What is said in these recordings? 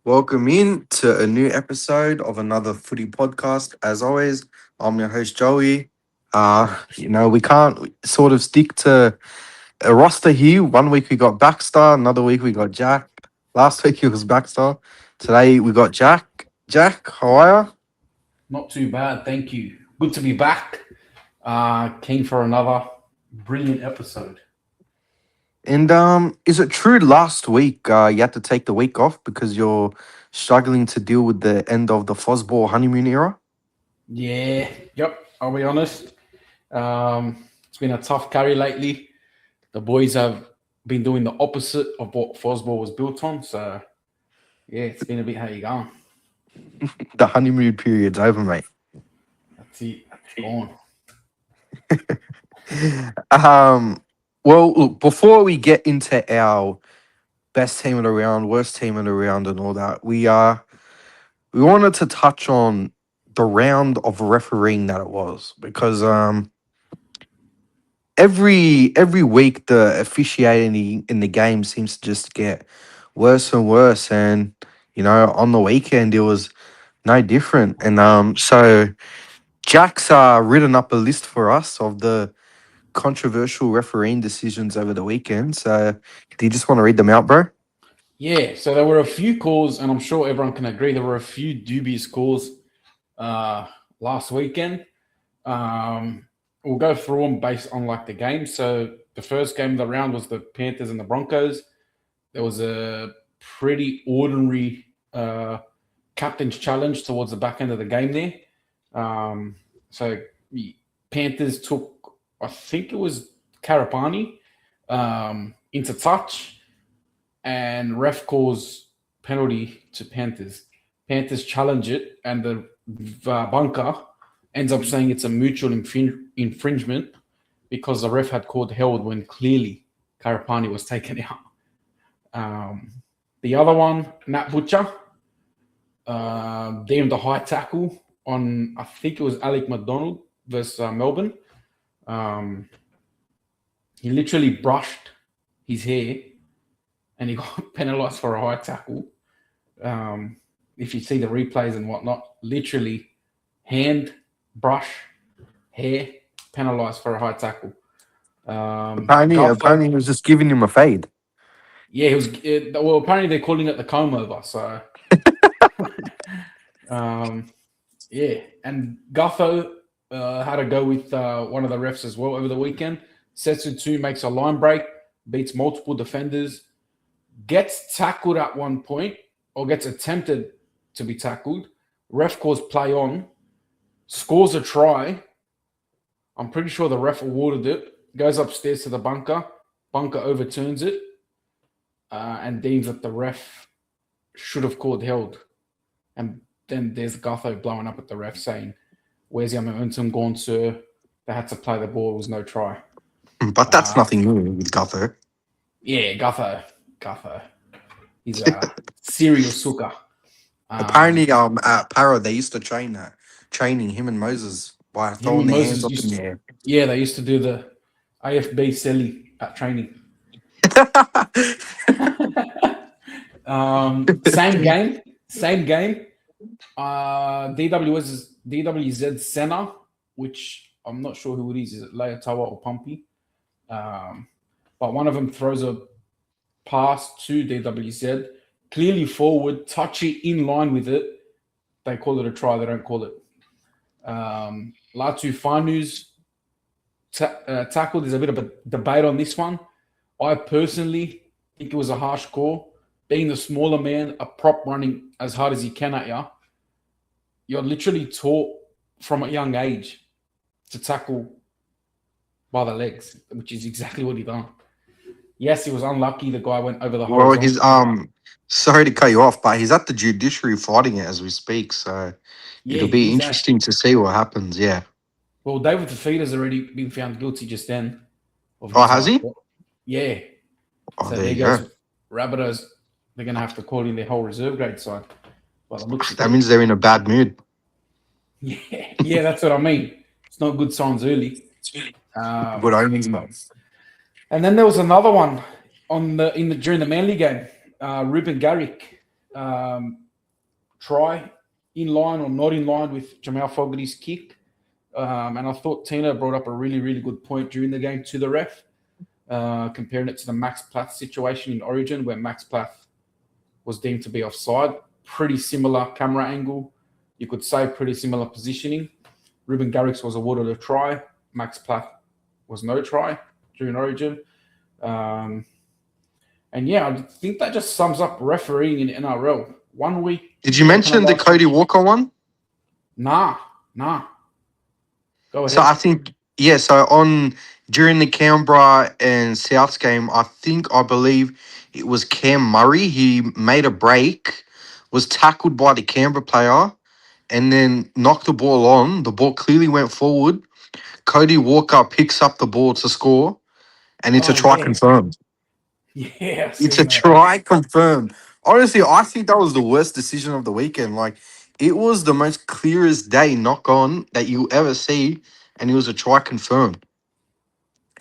Welcome in to a new episode of another footy podcast. As always, I'm your host Joey. We can't sort of stick to a roster here. One week we got Baxter, another week we got Jack. Last week it was Baxter. Today we got Jack. Jack, how are you? Not too bad, thank you. Good to be back. Keen for another brilliant episode. And is it true last week you had to take the week off because you're struggling to deal with the end of the Fosball honeymoon era? Yep, I'll be honest. It's been a tough carry lately. The boys have been doing the opposite of what Fosball was built on. So, yeah, it's been a bit how you going. The honeymoon period's over, mate. That's it. It's gone. Well, look, before we get into our best team of the round, worst team of the round, and all that, we wanted to touch on the round of refereeing that it was because every week the officiating in the game seems to just get worse and worse, and on the weekend it was no different, and so Jack's written up a list for us of the controversial refereeing decisions over the weekend. So, do you just want to read them out, bro? Yeah, so there were a few calls, and I'm sure everyone can agree there were a few dubious calls last weekend. We'll go through them based on like the game. So the first game of the round was the Panthers and the Broncos. There was a pretty ordinary captain's challenge towards the back end of the game there. So the Panthers took, I think it was Karapani into touch, and ref calls penalty to Panthers. Panthers challenge it, and the bunker ends up saying it's a mutual infringement because the ref had called held when clearly Karapani was taken out. The other one, Nat Butcher, deemed a high tackle on, I think it was Alec McDonald versus Melbourne. He literally brushed his hair and he got penalised for a high tackle. If you see the replays and whatnot, literally hand, brush, hair, penalised for a high tackle. Apparently, he was just giving him a fade. Yeah, he was. Well, apparently they're calling it the comb over. So, yeah, and Gutho had to go with one of the refs as well over the weekend. Setsu 2 makes a line break, beats multiple defenders, gets tackled at one point or gets attempted to be tackled. Ref calls play on, scores a try. I'm pretty sure the ref awarded it, goes upstairs to the bunker. Bunker overturns it and deems that the ref should have called held. And then there's Gutho blowing up at the ref saying, "Where's your momentum gone, sir? They had to play the ball. It was no try." But that's nothing new with Gutho. Yeah, Gutho. He's a serial sucker. Apparently, at Para they used to training him and Moses by throwing their hands up in the air. Yeah, they used to do the AFB Selly at training. Same game. DWZ Senna, which I'm not sure who it is. Is it Leotawa or Pumpy? But one of them throws a pass to DWZ, clearly forward, touchy in line with it. They call it a try. They don't call it. Latu Fanu's tackle. There's a bit of a debate on this one. I personally think it was a harsh call. Being the smaller man, a prop running as hard as he can at you, you're literally taught from a young age to tackle by the legs, which is exactly what he done. Yes, he was unlucky. The guy went over the horizontal. Well, he's sorry to cut you off, but he's at the judiciary fighting it as we speak. So it'll be interesting to see what happens. Yeah. Well, David Fafita's already been found guilty just then. Oh, has he? Yeah. Oh, so there you go. Rabbitohs, they're going to have to call in their whole reserve grade side. That means they're in a bad mood. Yeah, that's what I mean. It's not good signs early. Good omens, man. And then there was another one during the Manly game. Ruben Garrick um, try in line or not in line with Jamal Fogarty's kick. And I thought Tina brought up a really, really good point during the game to the ref, comparing it to the Max Plath situation in Origin, where Max Plath was deemed to be offside. Pretty similar camera angle. You could say pretty similar positioning. Ruben Garrix was awarded a try. Max Plath was no try during Origin. Um, and yeah, I think that just sums up refereeing in NRL. 1 week Did you they mention the penalised. Cody Walker one? Nah, nah. Go So I ahead. think yeah. So on during the Canberra and Souths game, I believe it was Cam Murray. He made a break, was tackled by the Canberra player, and then knocked the ball on. The ball clearly went forward. Cody Walker picks up the ball to score, and it's a Oh try yeah, confirmed. yeah. I've It's a seen that. try confirmed. Honestly, I think that was the worst decision of the weekend. Like, it was the most clearest day knock on that you ever see, and it was a try confirmed.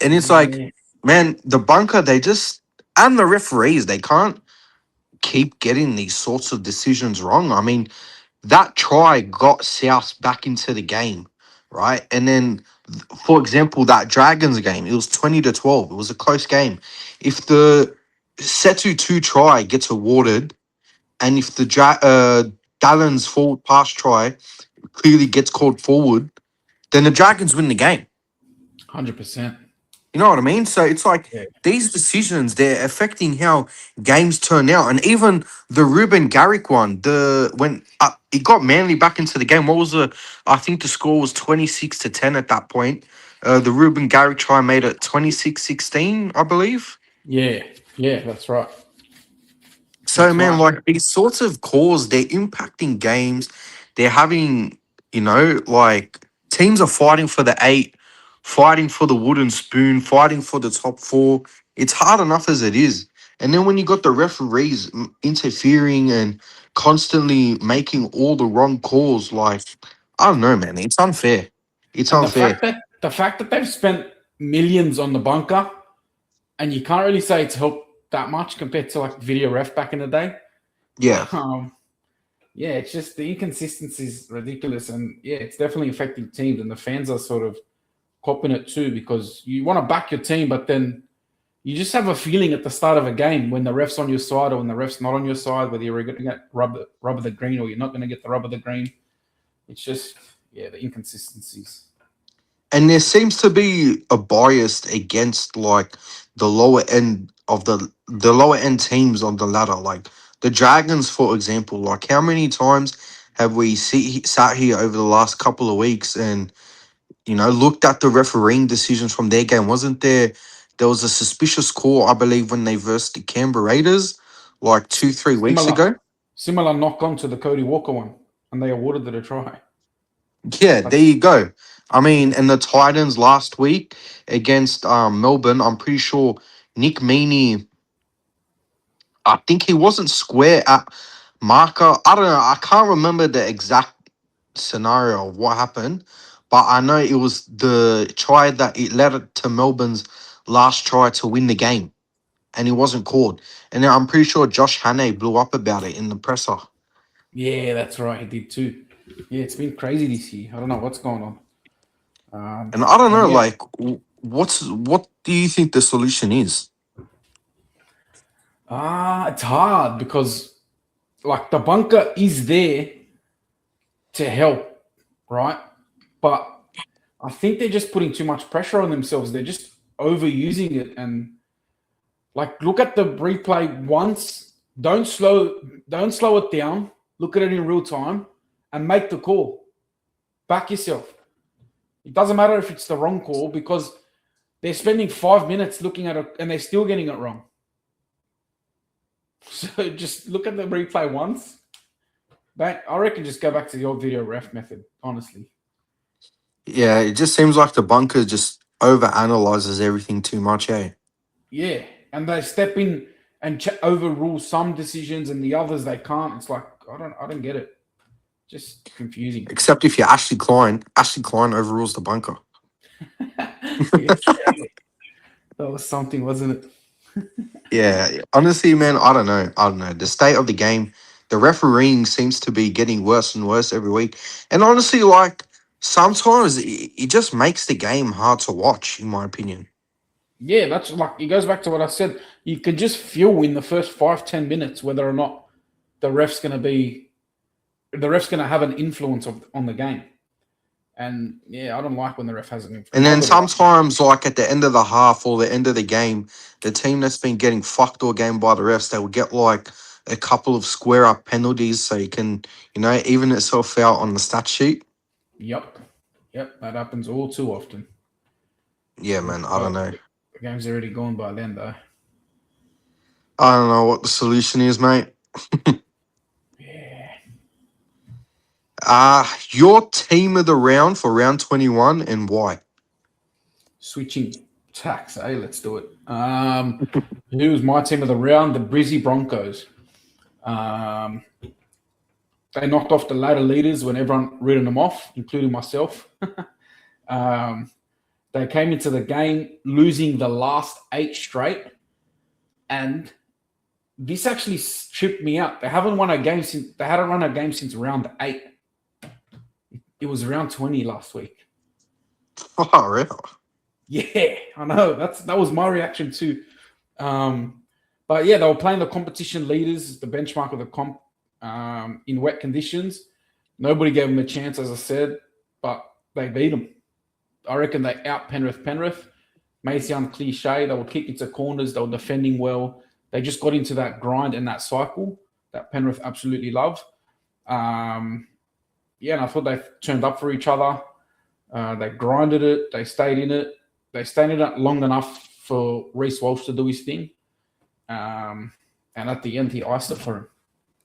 And it's like, Yeah, man, the bunker, they just, and the referees, they can't keep getting these sorts of decisions wrong. I mean, that try got South back into the game, right? And then, for example, that Dragons game, it was 20-12. It was a close game. If the Setu 2 try gets awarded, and if the Dallins forward pass try clearly gets called forward, then the Dragons win the game. 100%. You know what I mean? So it's like Yeah, these decisions, they're affecting how games turn out. And even the Ruben Garrick one, when it got Manly back into the game, what was I think the score was 26-10 at that point. The Ruben Garrick try made it 26-16, I believe. yeah, yeah. That's right. So That's man, right. like these sorts of calls, they're impacting games. They're having, like teams are fighting for the eight, fighting for the wooden spoon, fighting for the top four. It's hard enough as it is. And then when you got the referees interfering and constantly making all the wrong calls, like I don't know, man, it's unfair. It's And unfair. the fact that they've spent millions on the bunker, and you can't really say it's helped that much compared to like video ref back in the day. Yeah. Um, yeah, it's just the inconsistency is ridiculous, and yeah, it's definitely affecting teams, and the fans are sort of copping it too because you want to back your team, but then you just have a feeling at the start of a game when the ref's on your side or when the ref's not on your side, whether you're going to get rub of the green or you're not going to get the rub of the green. It's just yeah, the inconsistencies. And there seems to be a bias against like the lower end of the lower end teams on the ladder, like the Dragons, for example. Like, how many times have we sat here over the last couple of weeks and looked at the refereeing decisions from their game? Wasn't there? There was a suspicious call, I believe, when they versed the Canberra Raiders, like 2-3 weeks Similar, ago. similar knock on to the Cody Walker one, and they awarded it a try. Yeah, But there you go. I mean, yeah, and the Titans last week against Melbourne, I'm pretty sure Nick Meaney, I think he wasn't square at marker. I don't know. I can't remember the exact scenario of what happened, but I know it was the try that it led it to Melbourne's last try to win the game, and he wasn't called. And then I'm pretty sure Josh Hannay blew up about it in the presser. yeah, that's right. He did too. Yeah, it's been crazy this year. I don't know what's going on. And I don't And know, yeah, like, what do you think the solution is? it's hard because like the bunker is there to help, right? But I think they're just putting too much pressure on themselves. They're just overusing it and like look at the replay once. Don't slow it down. Look at it in real time and make the call. Back yourself. It doesn't matter if it's the wrong call because they're spending 5 minutes looking at it and they're still getting it wrong. So just look at the replay once. I reckon just go back to the old video ref method, honestly. Yeah, it just seems like the bunker just over analyzes everything too much, eh? Yeah. And they step in and overrule some decisions and the others they can't. It's like I don't get it. Just confusing. Except if you're Ashley Klein. Ashley Klein overrules the bunker. Yeah, that was something, wasn't it? Yeah, honestly, man, I don't know. I don't know. The state of the game, the refereeing seems to be getting worse and worse every week. And honestly, like sometimes it just makes the game hard to watch, in my opinion. Yeah, that's like it goes back to what I said. You can just feel in the first 5-10 minutes whether or not the ref's going to be the ref's going to have an influence on the game. And yeah, I don't like when the ref has an And influence. I've then got to watch. sometimes, like at the end of the half or the end of the game, the team that's been getting fucked all game by the refs, they will get like a couple of square up penalties so you can, even itself out on the stat sheet. Yep, yep, that happens all too often. Yeah, man, I don't But know. the game's already gone by then, though. I don't know what the solution is, mate. Yeah, Your team of the round for round 21 and why? switching tacks. Hey, let's do it. Who was my team of the round? The Brizzy Broncos. Um, they knocked off the later leaders when everyone written them off, including myself. um, they came into the game losing the last 8 straight, and this actually tripped me out. They haven't won a game since they hadn't run a game since round 8. It was round 20 last week. Oh, really? Yeah, I know. That was my reaction too. But yeah, they were playing the competition leaders, the benchmark of the comp, in wet conditions. Nobody gave them a chance, as I said, but they beat them. I reckon they out Penrith. May sound cliche. They were kicking to corners. They were defending well. They just got into that grind and that cycle that Penrith absolutely love. Yeah, and I thought they turned up for each other. They grinded it. They stayed in it. They stayed in it long enough for Reece Walsh to do his thing. And at the end, he iced it for him.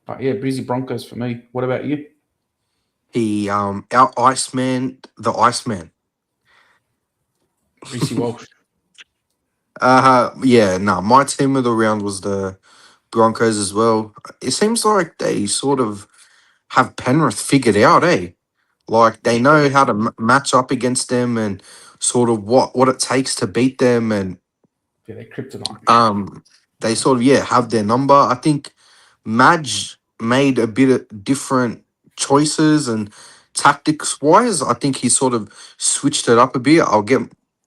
But yeah, Brizzy Broncos for me. What about you? He out Iceman the Iceman. Reece Walsh. Yeah, no, my team of the round was the Broncos as well. It seems like they sort of have Penrith figured out, eh? Like they know Yeah, how to match up against them and sort of what it takes to beat them, and yeah, they're kryptonite. they sort of have their number. I think Madge made a bit of different choices and tactics wise. I think he sort of switched it up a bit. I'll get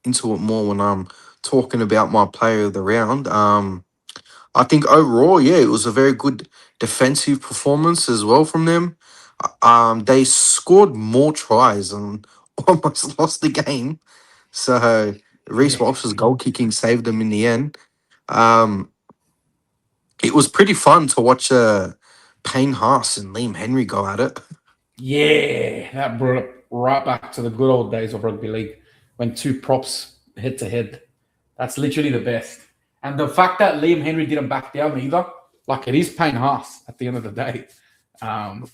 into it more when I'm talking about my player of the round. I think overall, yeah, it was a very good defensive performance as well from them. They scored more tries and almost lost the game. So Reese Yeah. Walsh's goal kicking saved them in the end. Um, it was pretty fun to watch Payne Haas and Liam Henry go at it. Yeah, that brought it right back to the good old days of rugby league when two props head to head. That's literally the best. And the fact that Liam Henry didn't back down either, like it is Payne Haas at the end of the day.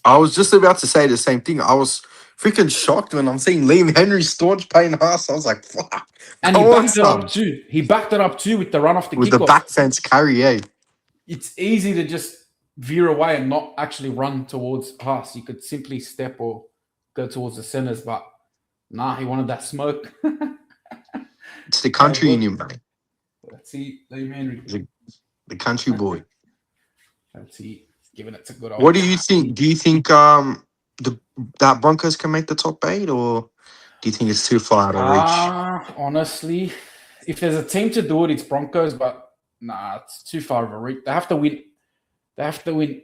I was just about to say the same thing. I was freaking shocked when I'm seeing Liam Henry staunch Payne Haas. I was like, fuck, And he go on, backed it up son. too. He backed it up too with the run off the With the kickoff. back fence carry, eh? It's easy to just veer away and not actually run towards Haas. You could simply step or go towards the centers, but nah, he wanted that smoke. It's the That was country in good. you, man. Let's see, Liam Henry. The country boy. Let's see, giving it to good What old do you Haas. think? Do you think the that Broncos can make the top 8, or do you think it's too far out of reach? Honestly, if there's a team to do it, it's Broncos, but nah, it's too far of a reach. They have to win. They have to win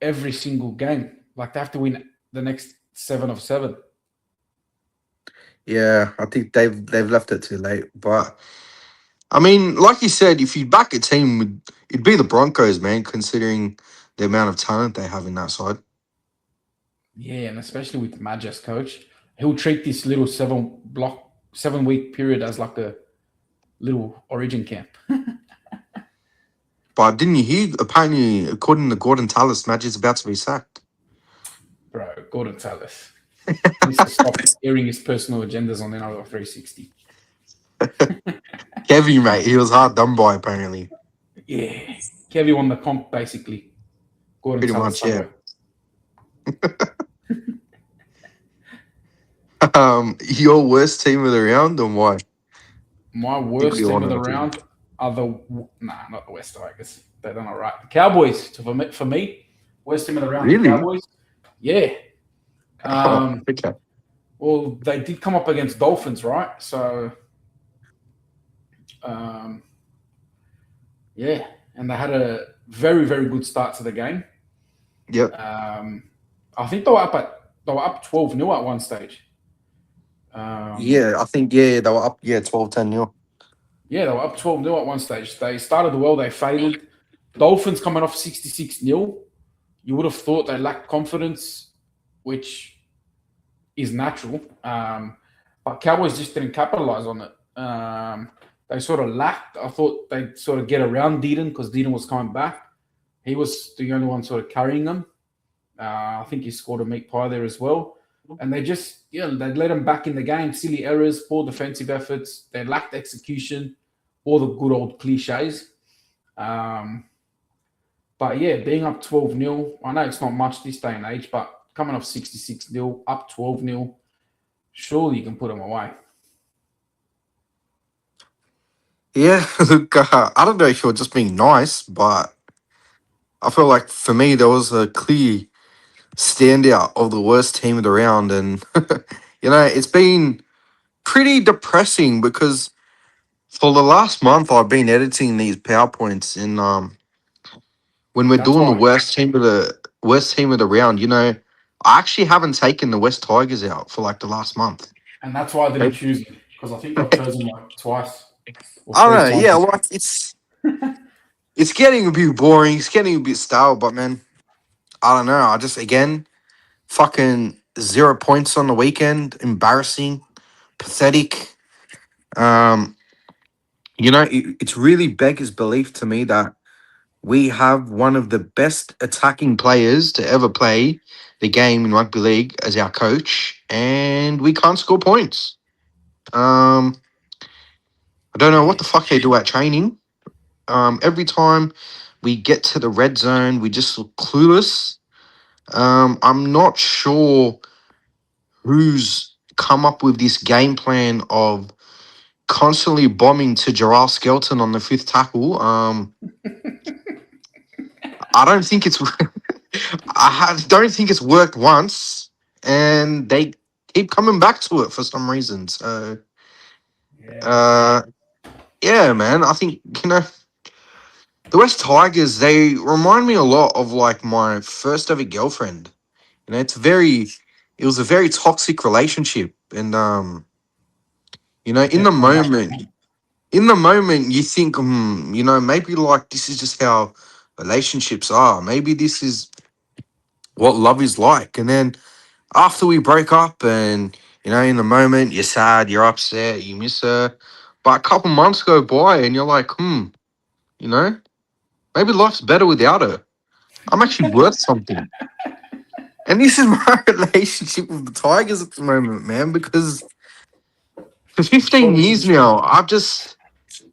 every single game. Like they have to win the next 7 of 7. Yeah, I think they've left it too late. But I mean, like you said, if you back a team, it'd be the Broncos, man. Considering the amount of talent they have in that side. Yeah, and especially with Madge coach, he'll treat this little 7-week period as like a little origin camp. But didn't you hear? Apparently, according to Gordon Tallis, Magic's about to be sacked. Bro, Gordon Tallis needs to stop airing his personal agendas on NRL 360. Kevy, mate, he was hard done by apparently. Yeah, Kevy won the comp basically. Gordon Pretty Tallis much, yeah. somewhere. Your worst team of the round and why? I My think we worst all team of know the the team. round are the not the West Tigers. They're done all right. The Cowboys for me. worst team of the round, the Really? Cowboys. Yeah. Oh, Um, okay. well, they did come up against Dolphins, right? So, um, yeah, and they had a very, very good start to the game. Yep. Um, I think they were up 12-0 at one stage. Um, Yeah, I think they were up. Yeah, 12-10 nil. yeah, they were up 12-0 at one stage. They started well, they faded. Dolphins coming off 66-0. You would have thought they lacked confidence, which is natural. But Cowboys just didn't capitalize on it. They sort of lacked. I thought they'd sort of get around Deedon because Deedon was coming back. He was the only one sort of carrying them. I think he scored a meat pie there as well. And they let him back in the game. Silly errors, poor defensive efforts. They lacked execution, all the good old cliches. Um, but yeah, being up 12-0, I know it's not much this day and age, but coming off 66-0, up 12-0, surely you can put them away. Yeah, look, I don't know if you're just being nice, but I feel like for me there was a clear standout of the worst team of the round, and it's been pretty depressing because for the last month I've been editing these powerpoints, and when we're That's doing the why, worst team of the round, I actually haven't taken the West Tigers out for like the last month. and that's why I didn't Okay. choose him because I think I've chosen like twice or I don't three know, times. yeah, like it's getting a bit boring, it's getting a bit stale, but man, I don't know. I just again fucking 0 points on the weekend, embarrassing, pathetic. Um, it's really beggars belief to me that we have one of the best attacking players to ever play the game in rugby league as our coach, and we can't score points. Um, I don't know what Yeah, the fuck they do at training. Every time we get to the red zone, we just look clueless. I'm not sure who's come up with this game plan of constantly bombing to Gerald Skelton on the fifth tackle. I don't think it's don't think it's worked once, and they keep coming back to it for some reason. So, yeah, uh, yeah, man, I think the West Tigers. They remind me a lot of like my first ever girlfriend. It was a very toxic relationship, and it in the definitely happened. moment, you think, maybe like this is just how relationships are. Maybe this is what love is like. And then after we break up, and in the moment you're sad, you're upset, you miss her, but a couple months go by, and you're like, you know, maybe life's better without her. I'm actually worth something. And this is my relationship with the Tigers at the moment, man, because for You sure 15 this years is? now, I've just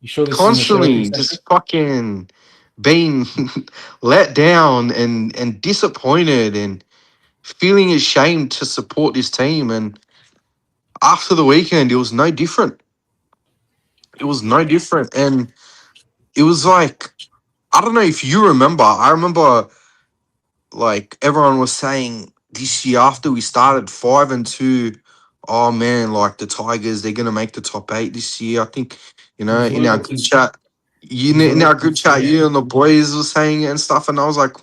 You sure this isn't a therapy constantly session? just fucking being let down and disappointed and feeling ashamed to support this team. And after the weekend, it was no different. It was no Yeah, different. And it was like, I don't know if you remember, I remember like everyone was saying this year after we started 5-2, oh man, like the Tigers, they're gonna make the top eight this year. I think, it was in really our group looking. chat, It was in really our looking group chat, scary. you and the boys were saying it and stuff, and I was like,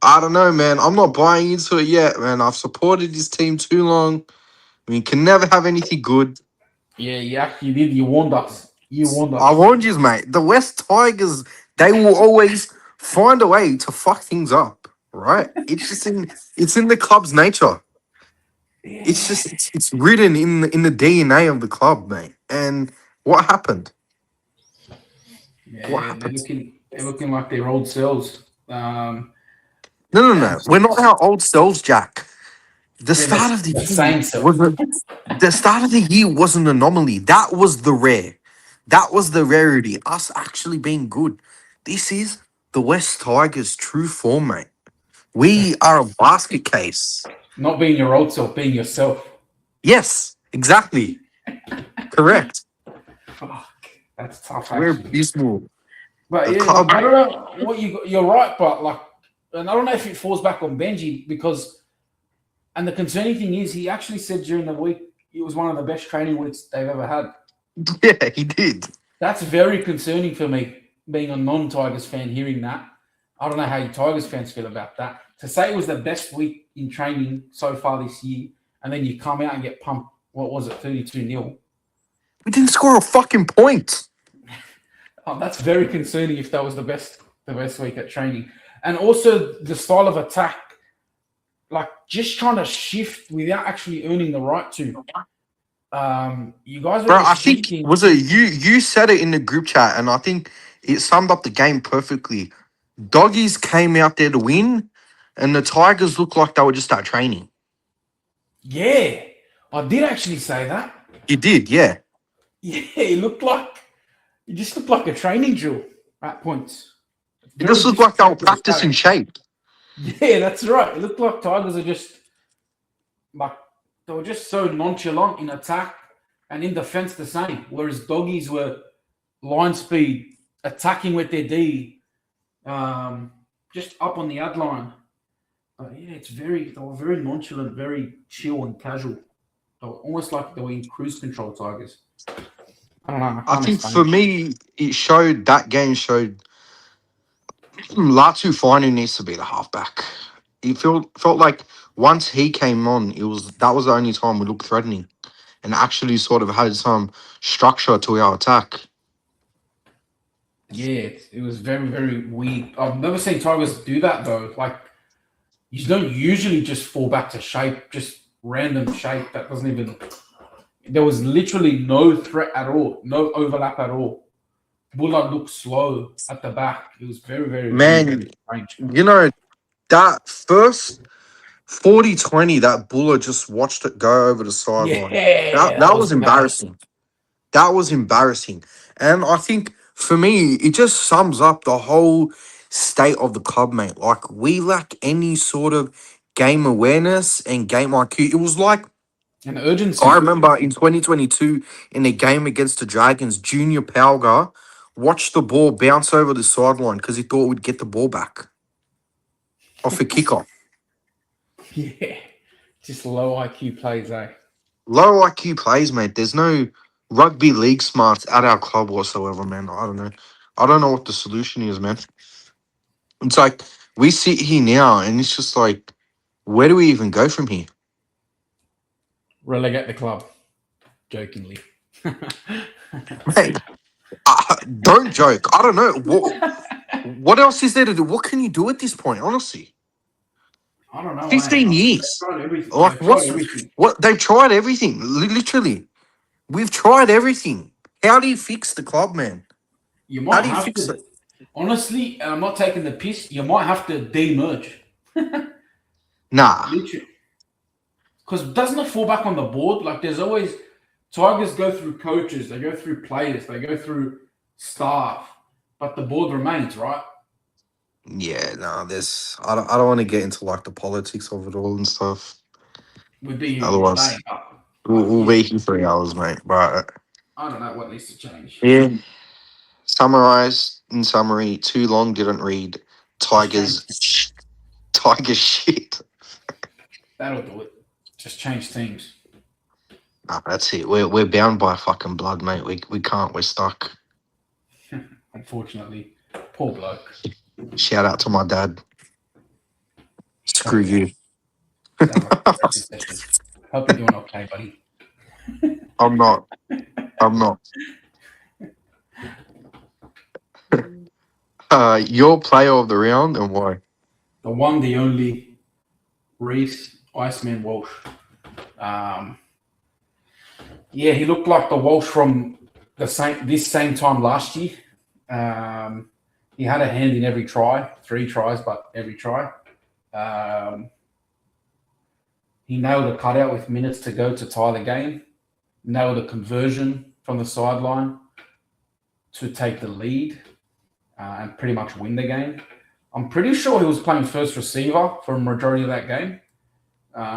I don't know, man. I'm not buying into it yet, man. I've supported this team too long. We can never have anything good. Yeah, you did. You warned us. You warned I us. warned you, mate. The West Tigers, they will always find a way to fuck things up, right? It's in the club's nature. It's Yeah, just it's written in the DNA of the club, mate. And what happened? What yeah, they're happened? looking. They're looking like their old selves. No, no, And no. We're not our old selves, Jack. The yeah, start of the the year same self. wasn't the start of the year was an anomaly. That was the rare. That was the rarity. Us actually being good. This is the West Tigers' true form, mate. We are a basket case. Not being your old self, being yourself. Yes, exactly. Correct. Fuck, that's tough We're actually. abysmal. But The yeah, like club. I don't know what you're right, but like and I don't know if it falls back on Benji because, and the concerning thing is, he actually said during the week it was one of the best training weeks they've ever had. Yeah, he did. That's very concerning for me, being a non-Tigers fan, hearing that. I don't know how you Tigers fans feel about that. To say it was the best week in training so far this year, and then you come out and get pumped, what was it, 32-0? We didn't score a fucking point. Oh, that's very concerning if that was the best week at training. And also the style of attack, like just trying to shift without actually earning the right to. You guys were Bro, I just think, shifting. was it you said it in the group chat, and I think it summed up the game perfectly. Doggies came out there to win, and the Tigers looked like they were just at training. Yeah, I did actually say that. You did, yeah. Yeah, it just looked like a training drill at points. It just looked like they were practicing shape. Yeah, that's right. It looked like Tigers are just like they were just so nonchalant in attack and in defense the same. Whereas Doggies were line speed, attacking with their D, just up on the ad line. But yeah, they were very nonchalant, very chill and casual. They were almost like they were in cruise control, Tigers. I don't know. I think for me, that game showed Latu Finu needs to be the halfback. It felt like once he came on, that was the only time we looked threatening and actually sort of had some structure to our attack. Yeah, it was very, very weird. I've never seen Tigers do that though. Like, you don't usually just fall back to shape, just random shape that doesn't even. There was literally no threat at all, no overlap at all. Bullard looked slow at the back. It was very, very, very strange. You know, that first 40-20, that Buller just watched it go over the sideline. Yeah, That was embarrassing. That was embarrassing. And I think for me, it just sums up the whole state of the club, mate. Like, we lack any sort of game awareness and game IQ. It was like, an urgency. I remember in 2022, in a game against the Dragons, Junior Palga watched the ball bounce over the sideline because he thought we'd get the ball back off a kickoff. Yeah, just low IQ plays, eh? Low IQ plays, mate. There's no rugby league smarts at our club whatsoever, man. I don't know. I don't know what the solution is, man. It's like we sit here now and it's just like, where do we even go from here? Relegate the club. Jokingly. Mate, don't joke. I don't know. What else is there to do? What can you do at this point, honestly? I don't know. 15 years. They've tried everything. Like, they've tried everything. Literally. We've tried everything. How do you fix the club, man? You might have to. Honestly, and I'm not taking the piss, you might have to de-merge. Nah. Literally. Because doesn't it fall back on the board? Like, there's always Tigers go through coaches, they go through players, they go through staff, but the board remains, right? Yeah, no, I don't want to get into like the politics of it all and stuff. We'd be here otherwise we'll be here 3 hours, mate. But I don't know what needs to change. Yeah. In summary, too long didn't read. Tigers shit. That'll do it. Just change teams. Nah, that's it. We're bound by fucking blood, mate. We can't. We're stuck. Unfortunately, poor bloke. Shout out to my dad. Screw you. Hope you're doing okay, buddy. I'm not. Your player of the round and why? The one, the only, Reese Iceman Walsh. Yeah, he looked like the Walsh from this same time last year. He had a hand in every try, 3 tries, but every try. He nailed a cutout with minutes to go to tie the game. Nailed a conversion from the sideline to take the lead and pretty much win the game. I'm pretty sure he was playing first receiver for a majority of that game.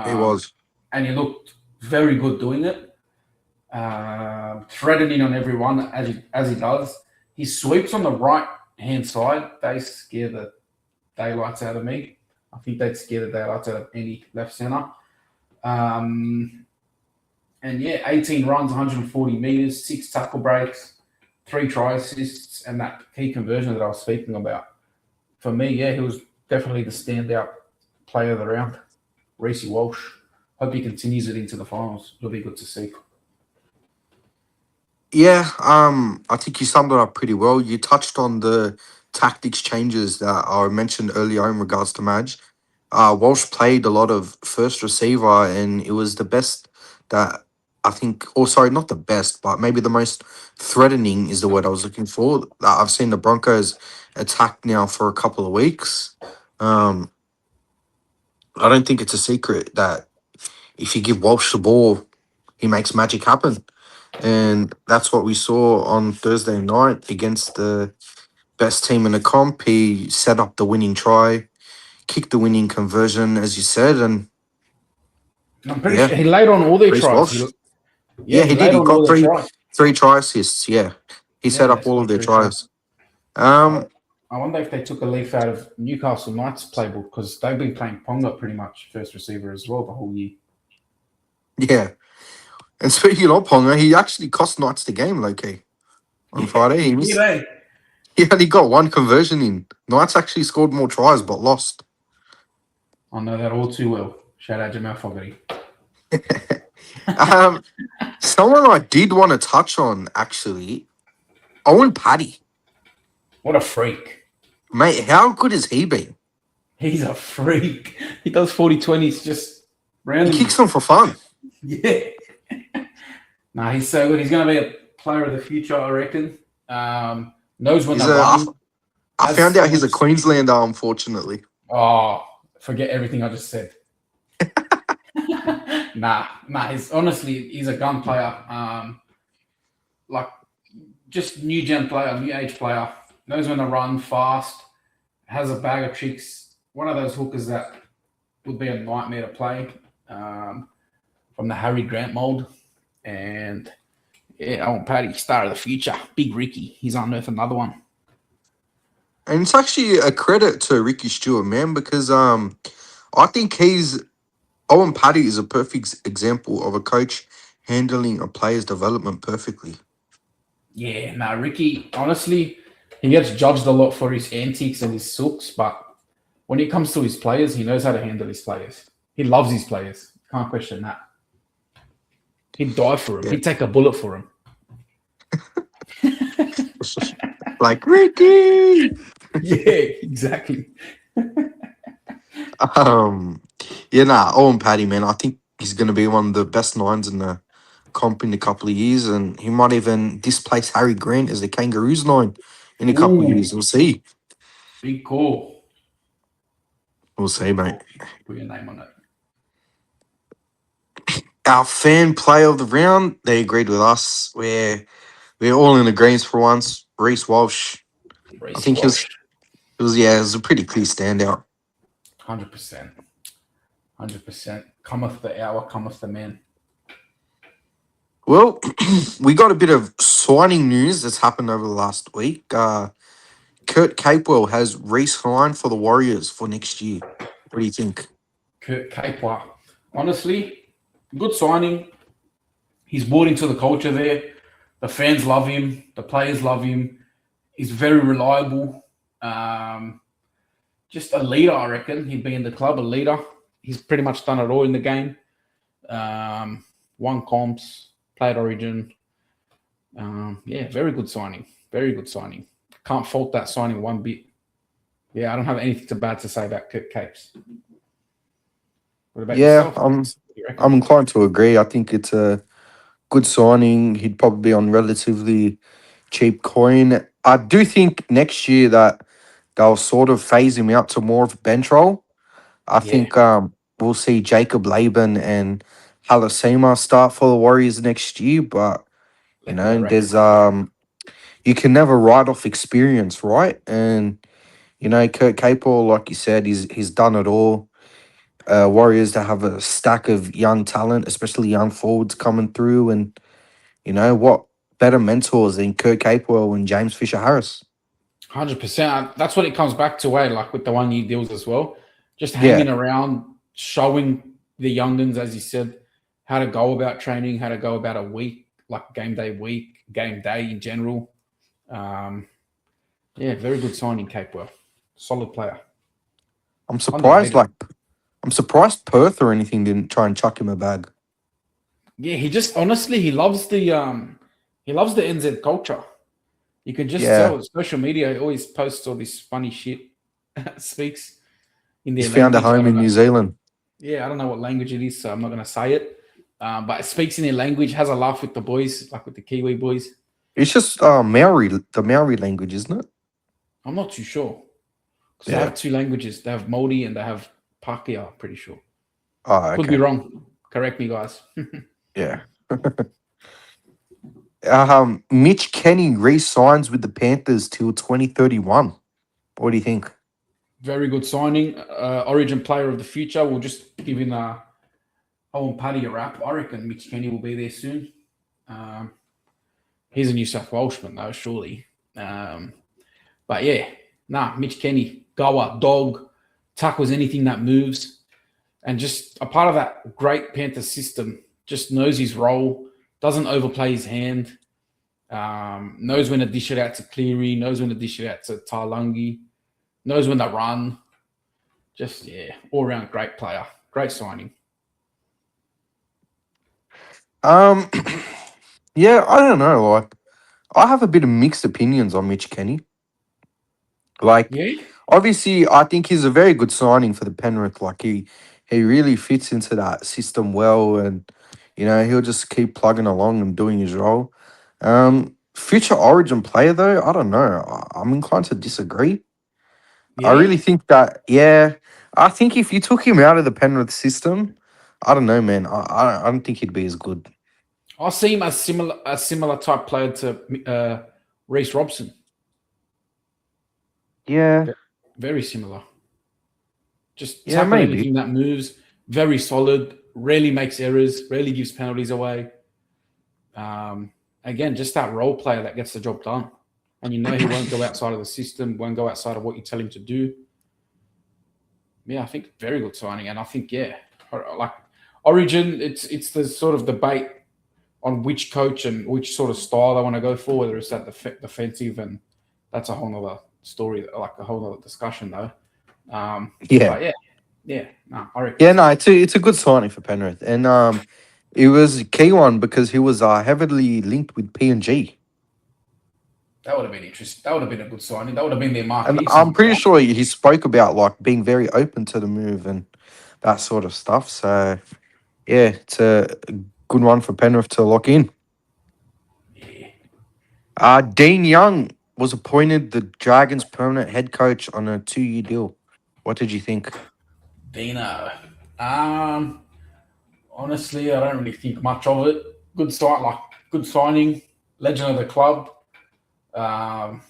He was. And he looked very good doing it. Threatening on everyone as he does. His sweeps on the right-hand side, they scare the daylights out of me. I think they'd scare the daylights out of any left centre. Um, and yeah, 18 runs, 140 meters, 6 tackle breaks, 3 try assists, and that key conversion that I was speaking about. For me, yeah, he was definitely the standout player of the round. Reece Walsh. Hope he continues it into the finals. It'll be good to see. Yeah, I think you summed it up pretty well. You touched on the tactics changes that I mentioned earlier in regards to Madge. Walsh played a lot of first receiver, and it was the best that I think, or sorry, not the best, but maybe the most threatening is the word I was looking for. I've seen the Broncos attack now for a couple of weeks. Um, I don't think it's a secret that if you give Walsh the ball, he makes magic happen. And that's what we saw on Thursday night against the best team in the comp. He set up the winning try, kicked the winning conversion, as you said, and I'm pretty yeah, sure he laid on all their Reece tries. Walsh. Yeah, Yeah, he he did. laid He on all got their three tries. three try assists. Yeah, he set Yeah, they up all of scored their 3 tries. tries. I, Um, I wonder if they took a leaf out of Newcastle Knights playbook because they've been playing Ponga pretty much first receiver as well the whole year. yeah. And speaking of Ponga, he actually cost Knights the game, low key, on Yeah, Friday. he did, eh? He only got one conversion in. Knights actually scored more tries but lost. I know that all too well. Shout out Jamal Fogarty. um, Someone I did want to touch on actually, Owen Paddy. What a freak. Mate, how good has he been? He's a freak. He does 40-20s just He randomly. kicks them for fun. Yeah. Nah, he's so good. He's going to be a player of the future, I reckon. Knows when He's to a. run. I Has found so out he's a much speed. Queenslander, unfortunately. Oh, forget everything I just said. Nah. He's a gun player. Like just new gen player, new age player. Knows when to run fast. Has a bag of tricks. One of those hookers that would be a nightmare to play. From the Harry Grant mold, and yeah, I want Paddy, star of the future, Big Ricky. He's unearthed another one. And it's actually a credit to Ricky Stewart, man, because I think Owen Paddy is a perfect example of a coach handling a player's development perfectly. Yeah, Ricky, honestly, he gets judged a lot for his antics and his sooks, but when it comes to his players, he knows how to handle his players. He loves his players. Can't question that. He'd die for him. Yeah. He'd take a bullet for him. Like Ricky. Yeah, exactly. Um, yeah, Owen Paddy, man. I think he's going to be one of the best nines in the comp in a couple of years, and he might even displace Harry Grant as the Kangaroos nine in a couple of Ooh, years. We'll see. big call. We'll see, Big mate. call. Put your name on it. Our fan play of the round, they agreed with us. We're all in agreement for once. Reese Walsh. I Reece think Walsh. it was a pretty clear standout. 100%. 100%. Cometh the hour, cometh the man. Well, we got a bit of signing news that's happened over the last week. Kurt Capewell has re-signed for the Warriors for next year. What do you think? Kurt Capewell. Honestly, good signing. He's bought into the culture there. The fans love him. The players love him. He's very reliable. Just a leader, I reckon. He'd be in the club, a leader. He's pretty much done it all in the game. Won comps, played Origin. Yeah, very good signing. Very good signing. Can't fault that signing one bit. Yeah, I don't have anything bad to say about Kurt Capes. What about Yeah, yourself? I'm inclined to agree. I think it's a good signing. He'd probably be on relatively cheap coin. I do think next year that they'll sort of phase him out to more of a bench role. I Yeah, think we'll see Jacob Laban and Halasima start for the Warriors next year, but you let the know, record. there's you can never write off experience, right? And you know, Kurt Capel, like you said, he's done it all. Warriors to have a stack of young talent, especially young forwards coming through, and you know what better mentors than Kurt Capewell and James Fisher Harris? 100%. That's what it comes back to, like with the 1 year deals as well. Just Yeah, hanging around, showing the youngins, as you said, how to go about training, how to go about a week, like week, game day in general. Um, yeah, very good signing, Capewell. Solid player. I'm surprised. Underrated. Like, I'm surprised Perth or anything didn't try and chuck him a bag. Yeah, he just honestly he loves the NZ culture. You can just Yeah, tell social media he always posts all this funny shit, speaks in he's their found a language. I home don't in know. New Zealand. Yeah, I don't know what language it is, so I'm not going to say it. But it speaks in their language, has a laugh with the boys, like with the Kiwi boys. It's just Maori, the Maori language, isn't it? I'm not too sure because they Yeah. have two languages. They have Māori and they have Pākehā, I'm pretty sure. Oh, Could be okay. wrong. Correct me, guys. Yeah. Mitch Kenny re-signs with the Panthers till 2031. What do you think? Very good signing. Origin player of the future. We'll just give him Owen Paddy a wrap. I reckon Mitch Kenny will be there soon. Um, he's a New South Welshman, though, surely. But yeah, Mitch Kenny, goer, dog, tackles anything that moves, and just a part of that great Panther system. Just knows his role, doesn't overplay his hand, knows when to dish it out to Cleary, knows when to dish it out to Tailungi, knows when to run. Just, yeah, all around great player. Great signing. Um, yeah, I don't know. Like, I have a bit of mixed opinions on Mitch Kenny. Like, Yeah, obviously, I think he's a very good signing for the Penrith. Like, he really fits into that system well, and he'll just keep plugging along and doing his role. Future Origin player though, I don't know. I'm inclined to disagree. I yeah. really think that, yeah, I think if you took him out of the Penrith system, I don't know, man. I don't think he'd be as good. I see him as similar type player to Reece Robson. Yeah, Very similar. Just yeah, tackle maybe. anything that moves. Very solid. Rarely makes errors. Rarely gives penalties away. Again, just that role player that gets the job done. And he won't go outside of the system, won't go outside of what you tell him to do. Yeah, I think very good signing. And I think, yeah, like Origin, it's the sort of debate on which coach and which sort of style they want to go for, whether it's that defensive, and that's a whole nother story, like a whole nother discussion though. Yeah, But yeah, no, I reckon yeah. so. No, it's a good signing for Penrith, and it was a key one because he was heavily linked with PNG, That would have been interesting. That would have been a good signing. That would have been their and marquee I'm signing, pretty right? sure he spoke about like being very open to the move and that sort of stuff. So yeah, it's a good one for Penrith to lock in. Yeah. Dean Young was appointed the Dragons' permanent head coach on a 2-year deal. What did you think? Dino. Um, Honestly, I don't really think much of it. Good signing, legend of the club. Um,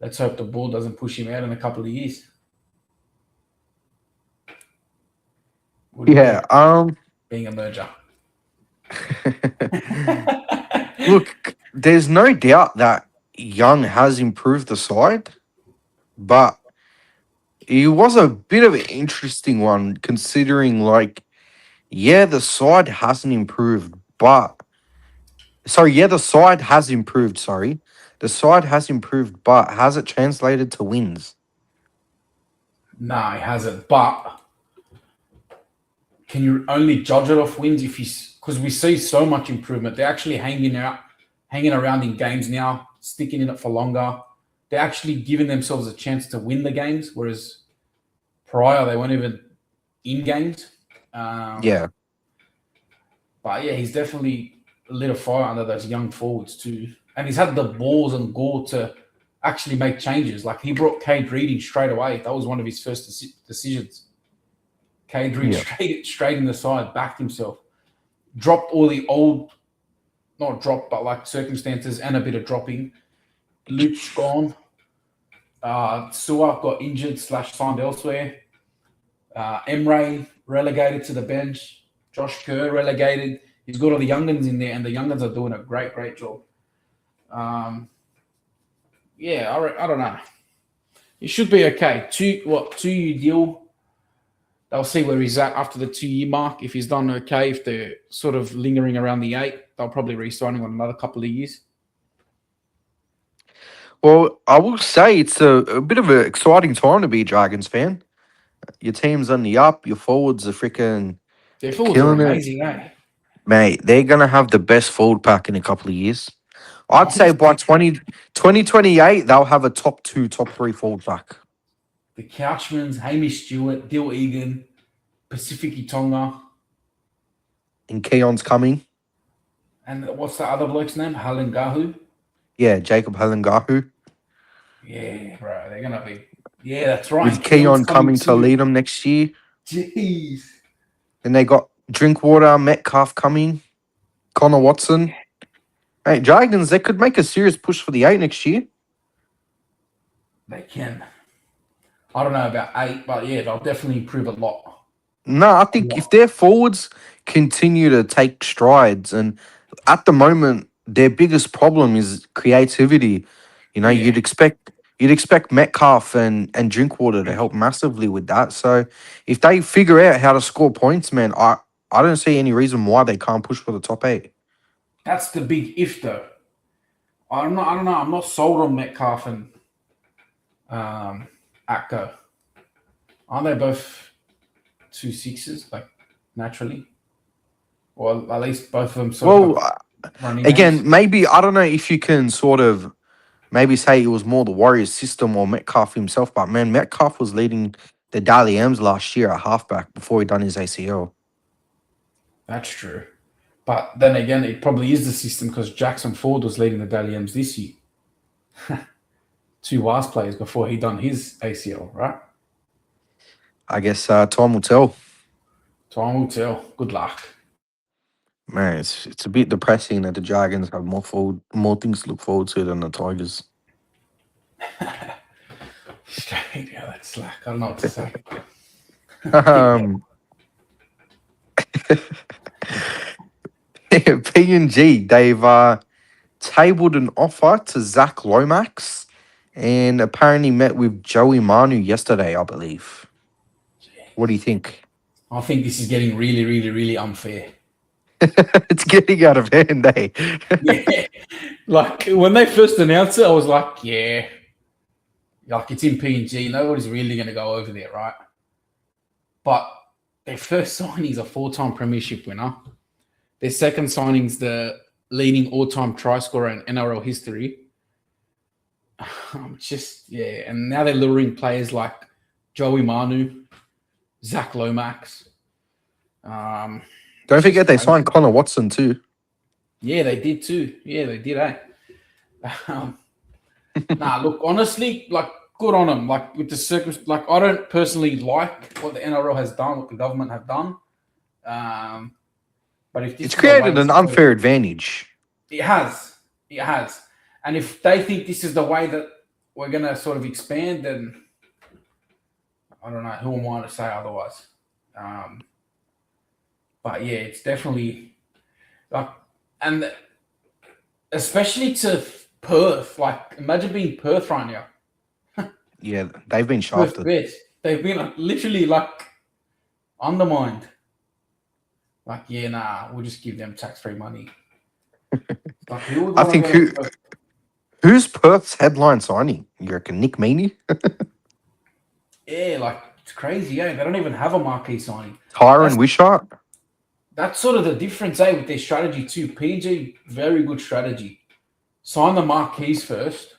let's hope the ball doesn't push him out in a couple of years. What do you Yeah. think? Being a merger. Look, there's no doubt that Young has improved the side, but he was a bit of an interesting one considering, like, yeah, the side hasn't improved, but sorry, yeah, the side has improved. Sorry, the side has improved, but has it translated to wins? No, he hasn't. But can you only judge it off wins if he's because we see so much improvement. They're actually hanging around in games now, sticking in it for longer. They're actually giving themselves a chance to win the games, whereas prior they weren't even in games. Um, Yeah, but yeah, he's definitely lit a fire under those young forwards too, and he's had the balls and gall to actually make changes. Like he brought Cade Reed in straight away. That was one of his first decisions. Cade Reed yeah, straight in the side, backed himself, dropped all the old, not dropped, but like circumstances and a bit of dropping. Luke's gone. Suak got injured / signed elsewhere. Emre relegated to the bench. Josh Kerr relegated. He's got all the youngins in there, and the youngins are doing a great job. Um, I don't know. It should be okay. 2 year deal. They'll see where he's at after the 2 year mark. If he's done okay, if they're sort of lingering around the 8, they'll probably re-sign him on another couple of years. Well, I will say it's a bit of an exciting time to be a Dragons fan. Your team's on the up. Your forwards are freaking Their forwards are killing it. amazing, eh? Mate, they're going to have the best forward pack in a couple of years. I'd say by Honestly, 2028, they'll have a top 2, top 3 forward pack. the Couchmans, Hamish Stewart, Dill Egan, Pacific Tonga, And Keon's coming. and what's the other bloke's name? Halengahu. Yeah, Jacob Halengahu. Yeah, bro, they're gonna be. Yeah, that's right. With Keon's Keon coming to too. lead them next year. Jeez. And they got Drinkwater, Metcalf coming, Connor Watson. Hey, Dragons, they could make a serious push for the 8 next year. They can. I don't know about 8, but yeah, they'll definitely improve a lot. No, I think if their forwards continue to take strides, and at the moment their biggest problem is creativity. You know, Yeah. you'd expect Metcalf and Drinkwater to help massively with that. So if they figure out how to score points, man, I don't see any reason why they can't push for the top 8. That's the big if, though. I don't know. I'm not sold on Metcalf and Atko. Aren't they both 2 6s, like naturally? Or at least both of them sort of running Again, games. maybe I don't know if you can sort of maybe say it was more the Warriors system or Metcalf himself, but man, Metcalf was leading the Dally M's last year at halfback before he done his ACL. That's true. But then again, it probably is the system because Jackson Ford was leading the Dally M's this year. 2 Wars players before he done his ACL, right? I guess time will tell. Time will tell. Good luck. Man, it's a bit depressing that the Dragons have more things to look forward to than the Tigers. Yeah, that's slack. I don't know what to say. P&G, they've tabled an offer to Zach Lomax and apparently met with Joey Manu yesterday, I believe. What do you think? I think this is getting really, really, really unfair. It's getting out of hand, eh? Yeah. Like when they first announced it, I was like, yeah. Like it's in PNG. Nobody's really going to go over there, right? But their first signing's a 4-time premiership winner. Their second signing's the leading all-time try scorer in NRL history. And now they're luring players like Joey Manu, Zach Lomax. Don't forget they signed Connor Watson too. Yeah, they did too. Yeah, they did, eh? Look, honestly, like, good on them. Like, with the circumstances, like, I don't personally like what the NRL has done, what the government have done. But if this it's created an unfair advantage. It has. And if they think this is the way that we're going to sort of expand, then I don't know. Who am I to say otherwise? But yeah, it's definitely like, and especially to Perth. Like, imagine being Perth right now. Yeah, they've been shafted. They've been literally like undermined. Like, we'll just give them tax-free money. Like, I think who's Perth's headline signing? You reckon Nick Meaney? Yeah, like, it's crazy, eh? They don't even have a marquee signing. Tyron Wishart? That's sort of the difference, with their strategy too. PNG, very good strategy. Sign the marquees first,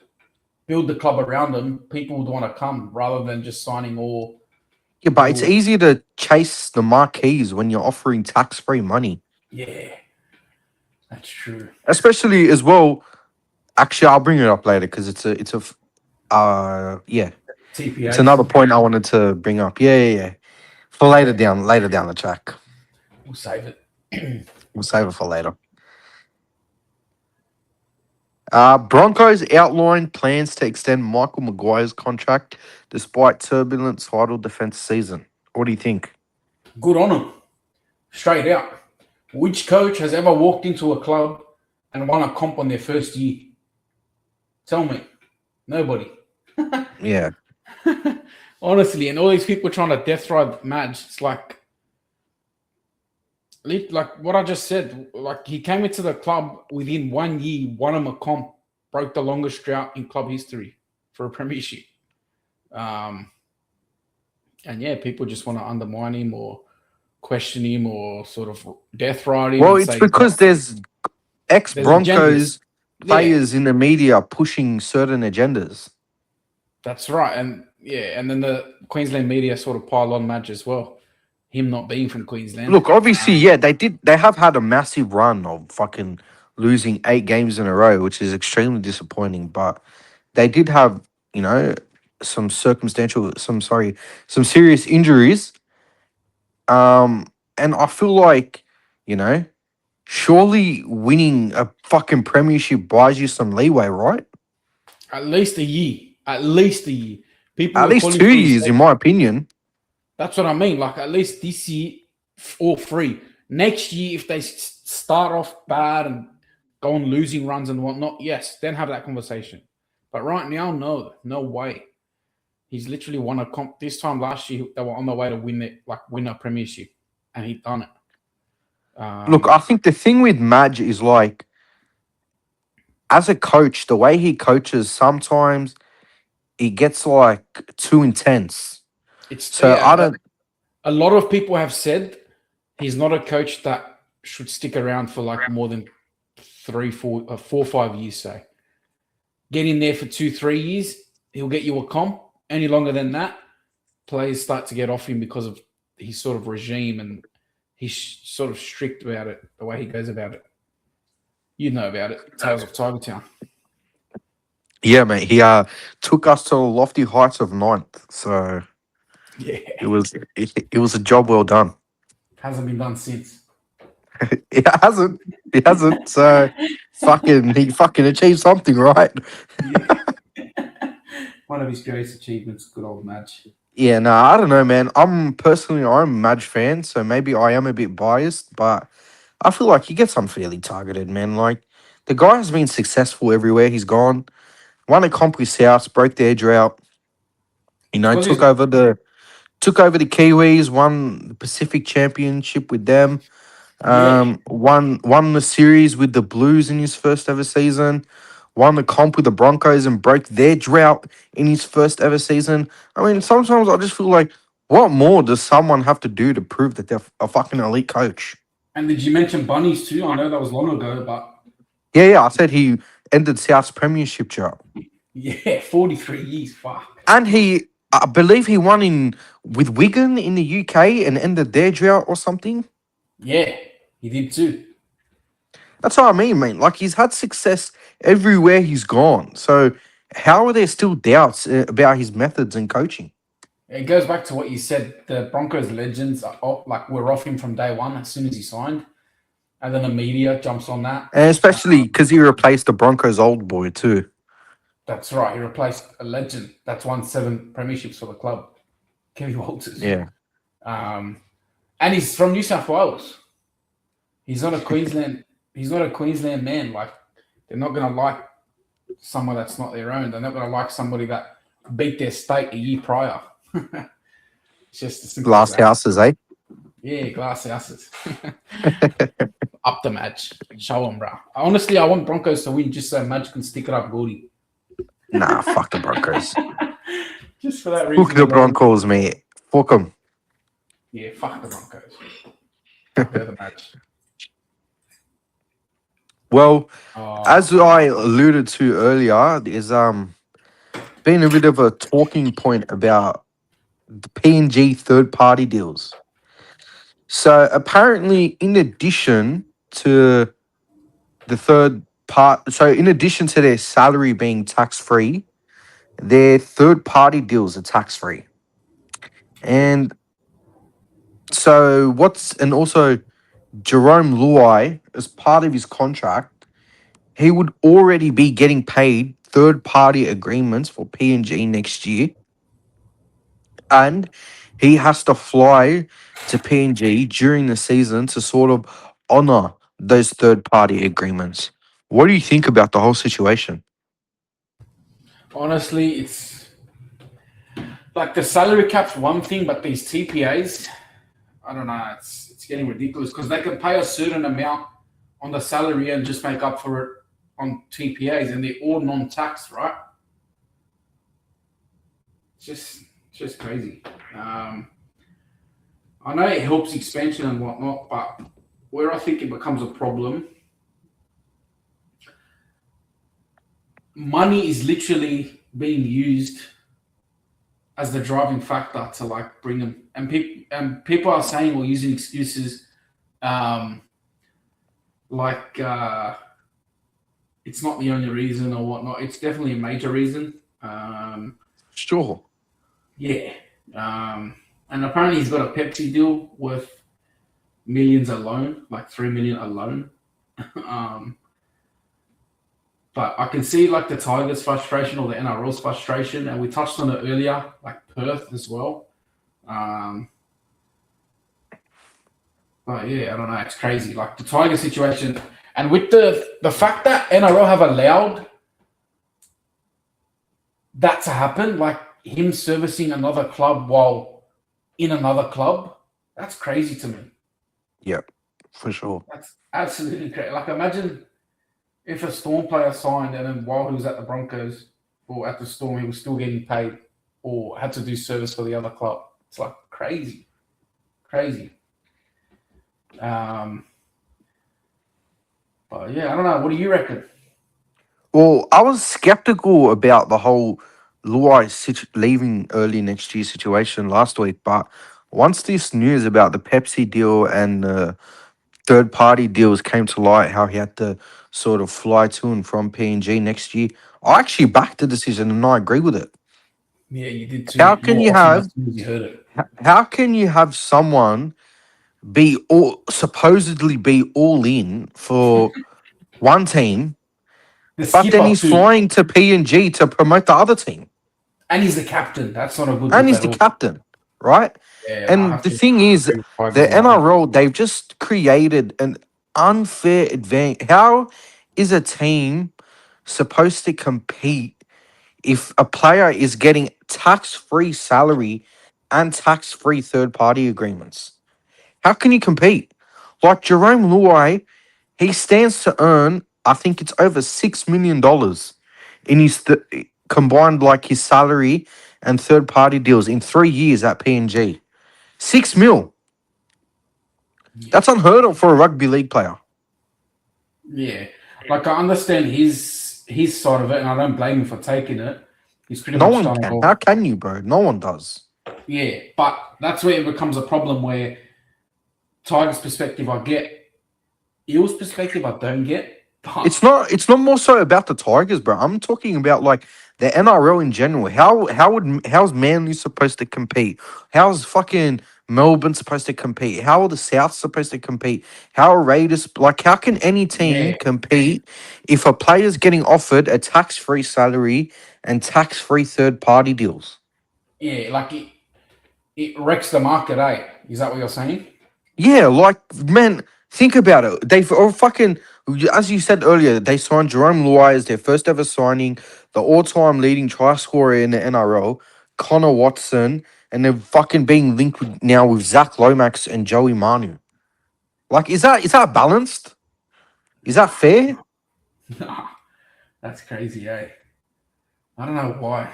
build the club around them. People would want to come rather than just signing all. Yeah, but it's easy to chase the marquees when you're offering tax-free money. Yeah, that's true. Especially as well. Actually, I'll bring it up later because it's a TPH. It's another point I wanted to bring up. Yeah. For later down the track. We'll save it. We'll save it for later. Broncos outlined plans to extend Michael Maguire's contract despite turbulent title defense season. What do you think? Good on him. Straight out. Which coach has ever walked into a club and won a comp on their first year? Tell me. Nobody. Yeah. Honestly, and all these people trying to death ride Madge, it's like what I just said. Like he came into the club within 1 year, won him a comp, broke the longest drought in club history for a premiership. Um, and yeah, people just want to undermine him or question him or sort of death ride him Well, and it's say he's because not. there's ex There's agendas. Broncos Yeah, players in the media pushing certain agendas. that's right. And yeah, and then the Queensland media sort of pile on Madge as well. Him not being from Queensland. Look, obviously, yeah, they have had a massive run of fucking losing 8 games in a row, which is extremely disappointing. But they did have, you know, some serious injuries. And I feel like, you know, surely winning a fucking premiership buys you some leeway, right? At least a year. At least a year. People At were least calling two for years, in his. my opinion. That's what I mean. Like at least this year, all three. Next year, if they start off bad and go on losing runs and whatnot, yes, then have that conversation. But right now, no, no way. He's literally won a comp. This time last year, they were on the way to win it, like win a premiership, and he done it. Look, I think the thing with Madge is like, as a coach, the way he coaches, sometimes it gets like too intense. It's So I don't. a lot of people have said he's not a coach that should stick around for like more than 4 or 5 years. Say, get in there for 2, 3 years, he'll get you a comp. Any longer than that, players start to get off him because of his sort of regime and he's sort of strict about it, the way he goes about it. You know about it, Tales of Tiger Town. Yeah, mate. He took us to the lofty heights of ninth. So Yeah, it was a job well done. hasn't been done since. It hasn't. It hasn't. So he fucking achieved something, right? Yeah, one of his greatest achievements. Good old match. Yeah, no, I don't know, man. I'm a Madge fan, so maybe I am a bit biased, but I feel like he gets unfairly targeted, man. Like the guy has been successful everywhere he's gone. Won a comp with South, broke their drought. You It's know, because he's took over the Kiwis, won the Pacific Championship with them. yeah, Won the series with the Blues in his first ever season. Won the comp with the Broncos and broke their drought in his first ever season. I mean, sometimes I just feel like, what more does someone have to do to prove that they're a fucking elite coach? and did you mention bunnies too? I know that was long ago, but Yeah, yeah. I said he ended South's premiership drought, yeah, 43 years. Fuck. and I believe he won in with Wigan in the UK and ended their drought or something. Yeah, he did too. That's what I mean, mate. Like he's had success everywhere he's gone. So how are there still doubts about his methods and coaching? It goes back to what you said. The Broncos legends are like we're off him from day one as soon as he signed, and then the media jumps on that. And especially because he replaced the Broncos' old boy too. That's right. He replaced a legend that's won 7 premierships for the club, Kelly Walters. Yeah. Um, and he's from New South Wales. He's not a Queensland. He's not a Queensland man. Like they're not going to like someone that's not their own. They're not going to like somebody that beat their state a year prior. It's just as simple as Glass that. houses, eh? Yeah, glass houses. Up the match. Show them, bro. Honestly, I want Broncos to win just so Madge can stick it up Gordy. Nah, fuck the Broncos. Just for that Fuck reason the alone. Broncos, mate. Fuck them. Yeah, fuck the Broncos. Fuck the other match. Well, Oh, as I alluded to earlier, there's been a bit of a talking point about the PNG third party deals. So apparently, in addition to their salary being tax free, their third party deals are tax free. And also Jerome Luai, as part of his contract, he would already be getting paid third party agreements for PNG next year. And he has to fly to PNG during the season to sort of honor those third party agreements. What do you think about the whole situation? Honestly, it's like the salary cap's one thing, but these TPAs, I don't know, it's getting ridiculous because they can pay a certain amount on the salary and just make up for it on TPAs, and they're all non-tax, right? It's just crazy. Um, I know it helps expansion and whatnot, but where I think it becomes a problem, money is literally being used as the driving factor to like bring them. And people are saying or using excuses um, like it's not the only reason or whatnot. It's definitely a major reason. Sure. Yeah. And apparently he's got a Pepsi deal worth millions alone, like 3 million alone. um, but I can see like the Tigers' frustration or the NRL's frustration, and we touched on it earlier, like Perth as well. Um, but yeah, I don't know. It's crazy. Like the Tiger situation, and with the fact that NRL have allowed that to happen, like him servicing another club while in another club, that's crazy to me. Yep, for sure. That's absolutely crazy. Like imagine if a Storm player signed and then while he was at the Broncos or at the Storm, he was still getting paid or had to do service for the other club. It's like crazy, crazy. Um, but yeah, I don't know. What do you reckon? Well, I was skeptical about the whole Luai leaving early next year situation last week, but once this news about the Pepsi deal and third party deals came to light, how he had to sort of fly to and from PNG next year, I actually backed the decision and I agree with it. Yeah, you did How too. can More you often as have soon as you heard it. how can you have someone be all supposedly be all in for one team, The but then skipper he's too, flying to PNG to promote the other team? and he's the captain. That's not a good And look he's at the all. captain, right? Yeah, no, I And have the to thing is, agree with Tigers the on that one. NRL, they've just created an unfair advantage. How is a team supposed to compete if a player is getting tax-free salary and tax-free third-party agreements? How can you compete? Like Jerome Luai, he stands to earn, I think it's over $6 million in his combined, like his salary and third-party deals in 3 years at PNG. 6 mil. Yeah, That's unheard of for a rugby league player. yeah. Like I understand his side of it, and I don't blame him for taking it. He's pretty No much one done it can. How all. can you, bro? No one does. Yeah, but that's where it becomes a problem. Where Tigers' perspective, I get. Eels' perspective, I don't get. But It's not more so about the Tigers, bro. I'm talking about like the NRL in general. How's Manly supposed to compete? How's fucking Melbourne supposed to compete? How are the South supposed to compete? How are Raiders like how can any team yeah, compete if a player's getting offered a tax-free salary and tax-free third-party deals? yeah, like it wrecks the market, eh? Is that what you're saying? Yeah, like man, think about it. They've all fucking, as you said earlier, they signed Jerome Luai as their first ever signing, the all-time leading try scorer in the NRL, Connor Watson, and they're fucking being linked with, now with Zach Lomax and Joey Manu. Like, is that balanced? Is that fair? Nah, that's crazy, eh? I don't know why.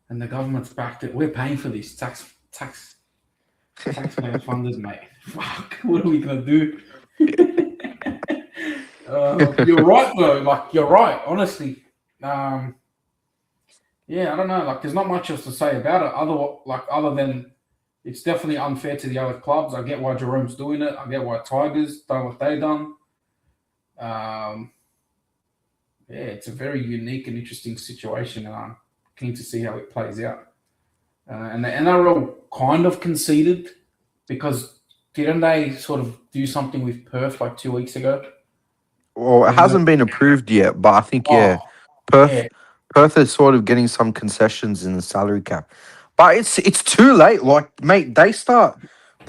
And the government's backed it. We're paying for these taxpayer funders, mate. Fuck, what are we gonna do? You're right though. Like you're right. Honestly, um, yeah, I don't know. Like, there's not much else to say about it. Other than it's definitely unfair to the other clubs. I get why Jerome's doing it. I get why Tigers done what they done. Um, yeah, it's a very unique and interesting situation, and I'm keen to see how it plays out. And the NRL kind of conceded because didn't they sort of do something with Perth like 2 weeks ago? Well, it Wasn't it? hasn't been approved yet, but I think Oh, yeah, Perth yeah. Perth is sort of getting some concessions in the salary cap. But it's too late. Like, mate, they start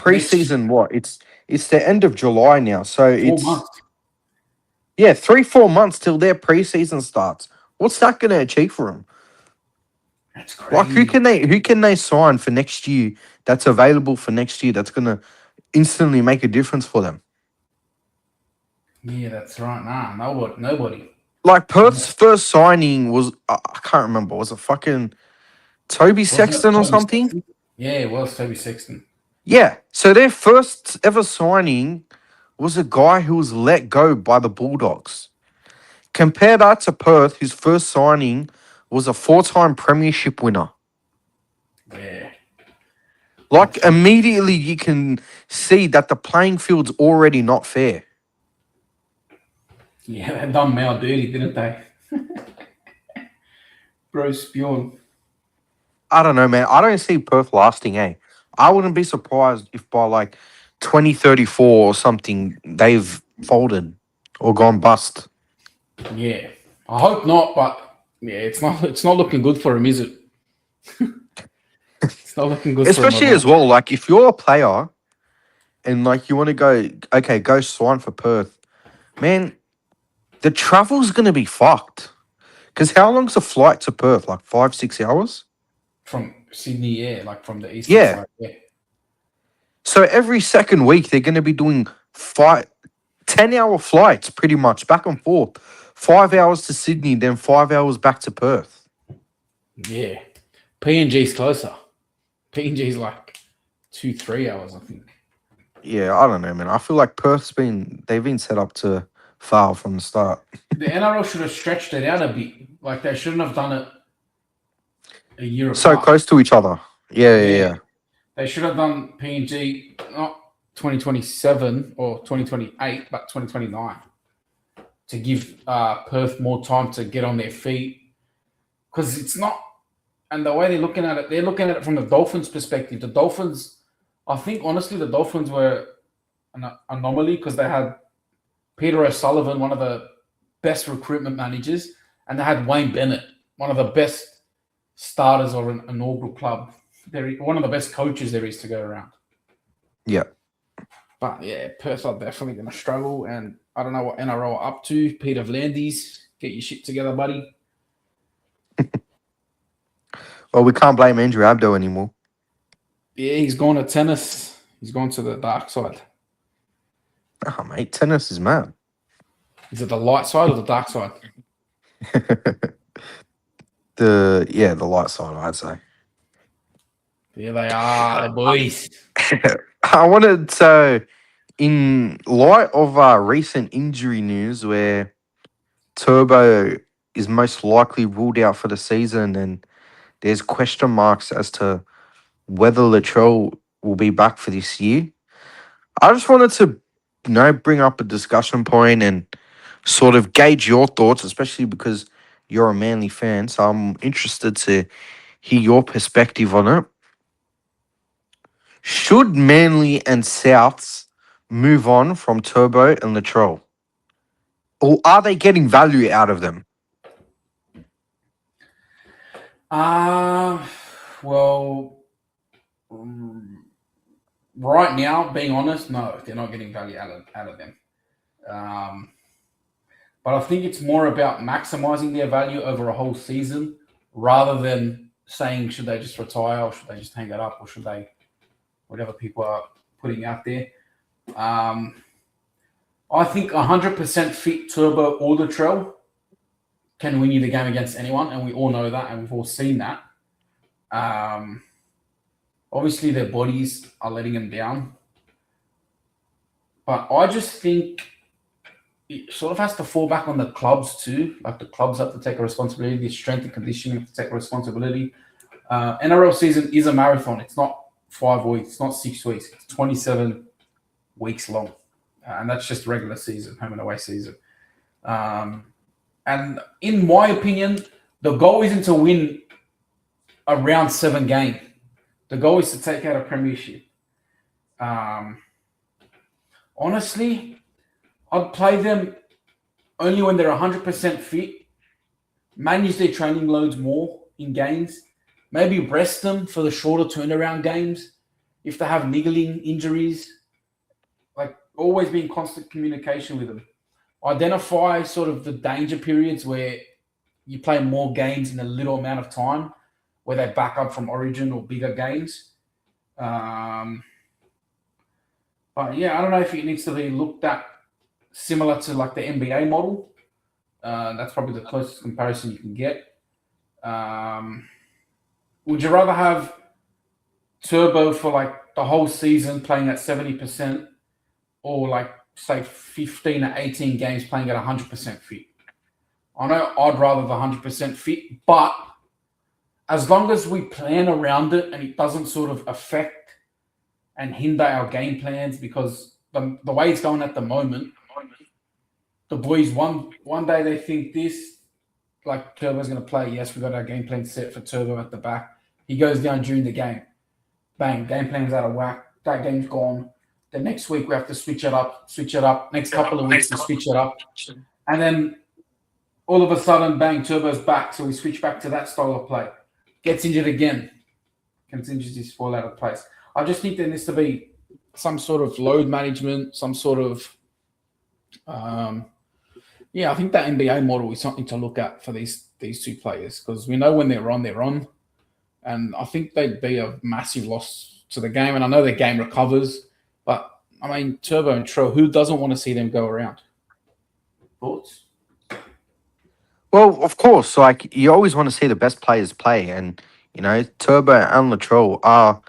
Next year, preseason what? It's the end of July now. So four it's months. yeah, 3-4 months till their preseason starts. What's that gonna achieve for them? That's Like crazy. who can they sign for next year that's available for next year that's gonna instantly make a difference for them? Yeah, that's right. Nah, nobody. Like Perth's first signing was I can't remember, was it fucking Toby Wasn't it Sexton or Toby something? Sexton? Yeah, it was Toby Sexton. Yeah. So their first ever signing was a guy who was let go by the Bulldogs. Compare that to Perth, whose first signing was a four-time premiership winner. Yeah, Like that's immediately you can see that the playing field's already not fair. yeah. They done Mel dirty, didn't they? Bro, Spewing. I don't know, man. I don't see Perth lasting, eh? I wouldn't be surprised if by like 2034 or something they've folded or gone bust. Yeah, I hope not, but yeah, it's not. It's not looking good for him, is it? It's not looking good for him at Especially as all. well, like if you're a player and like you want to go, okay, go sign for Perth, man, the travel's gonna be fucked. Because how long's a flight to Perth? Like 5, 6 hours? From Sydney, yeah, like from the eastern Yeah. side. Yeah, So every second week they're gonna be doing 10-hour flights pretty much back and forth. 5 hours to Sydney, then 5 hours back to Perth. yeah. PNG's closer. PNG's like 2-3 hours, I think. Yeah, I don't know, man. I feel like they've been set up to fail from the start. The NRL should have stretched it out a bit. Like they shouldn't have done it a year So apart. close to each other. Yeah, yeah, Yeah, yeah. they should have done PNG not 2027 or 2028, but 2029 to give Perth more time to get on their feet. Because it's not, and the way they're looking at it from the Dolphins' perspective. The Dolphins, I think, honestly, the Dolphins were an anomaly because they had Peter O'Sullivan, one of the best recruitment managers, and they had Wayne Bennett, one of the best starters of an inaugural club. They're one of the best coaches there is to go around. Yeah. But yeah, Perth are definitely going to struggle, and I don't know what NRL are up to. Peter Vlandis, get your shit together, buddy. Well, we can't blame Andrew Abdo anymore. Yeah, he's gone to tennis. He's gone to the dark side. Oh, mate, tennis is mad. Is it the light side or the dark side? The light side, I'd say. There they are, the boys. I wanted to, in light of recent injury news where Turbo is most likely ruled out for the season and there's question marks as to whether Latrell will be back for this year. I just wanted to, bring up a discussion point and sort of gauge your thoughts, especially because you're a Manly fan. So I'm interested to hear your perspective on it. Should Manly and Souths move on from Turbo and Latrell? Or are they getting value out of them? Well, right now, being honest, no, they're not getting value out of them. But I think it's more about maximizing their value over a whole season rather than saying should they just retire or should they just hang it up or should they, whatever people are putting out there. I think 100% fit Turbo or Latrell can win you the game against anyone, and we all know that, and we've all seen that. Obviously, their bodies are letting them down, but I just think it sort of has to fall back on the clubs too. Like the clubs have to take a responsibility. The strength and conditioning have to take a responsibility. NRL season is a marathon. It's not 5 weeks. It's not 6 weeks. It's 27 weeks long, and that's just regular season, home and away season. And in my opinion, the goal isn't to win a round 7 game. The goal is to take out a premiership. Honestly, I'd play them only when they're 100% fit, manage their training loads more in games, maybe rest them for the shorter turnaround games if they have niggling injuries, like always be in constant communication with them. Identify sort of the danger periods where you play more games in a little amount of time. where they back up from Origin or bigger games. Um, but yeah, I don't know if it needs to be looked at similar to like the NBA model. That's probably the closest comparison you can get. Um, would you rather have Turbo for like the whole season playing at 70%, or like say 15 or 18 games playing at 100% fit? I know I'd rather the 100% fit, but as long as we plan around it and it doesn't sort of affect and hinder our game plans, because the way it's going at the moment, the boys one day they think this, like Turbo's going to play. Yes, we got our game plan set for Turbo at the back. He goes down during the game. Bang, game plan's out of whack. That game's gone. The next week we have to switch it up, switch it up. Next couple of weeks we switch it up. And then all of a sudden, bang, Turbo's back. So we switch back to that style of play. Gets injured again. Contingencies fall out of place. I just think there needs to be some sort of load management, some sort of I think that NBA model is something to look at for these two players, because we know when they're on, and I think they'd be a massive loss to the game. And I know the game recovers, but I mean Turbo and Trell, who doesn't want to see them go around? Thoughts? Well, of course, like you always want to see the best players play, and Turbo and Latrell are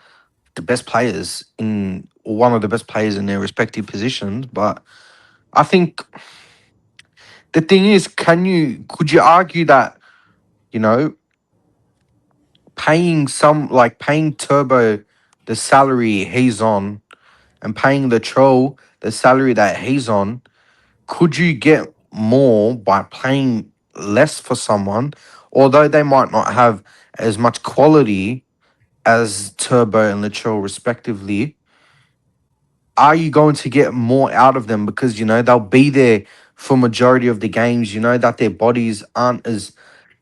the best players in or one of the best players in their respective positions. But I think the thing is, could you argue that you know paying Turbo the salary he's on and paying Latrell the salary that he's on, could you get more by playing less for someone, although they might not have as much quality as Turbo and Latrell respectively? Are you going to get more out of them because they'll be there for majority of the games? You know that their bodies aren't as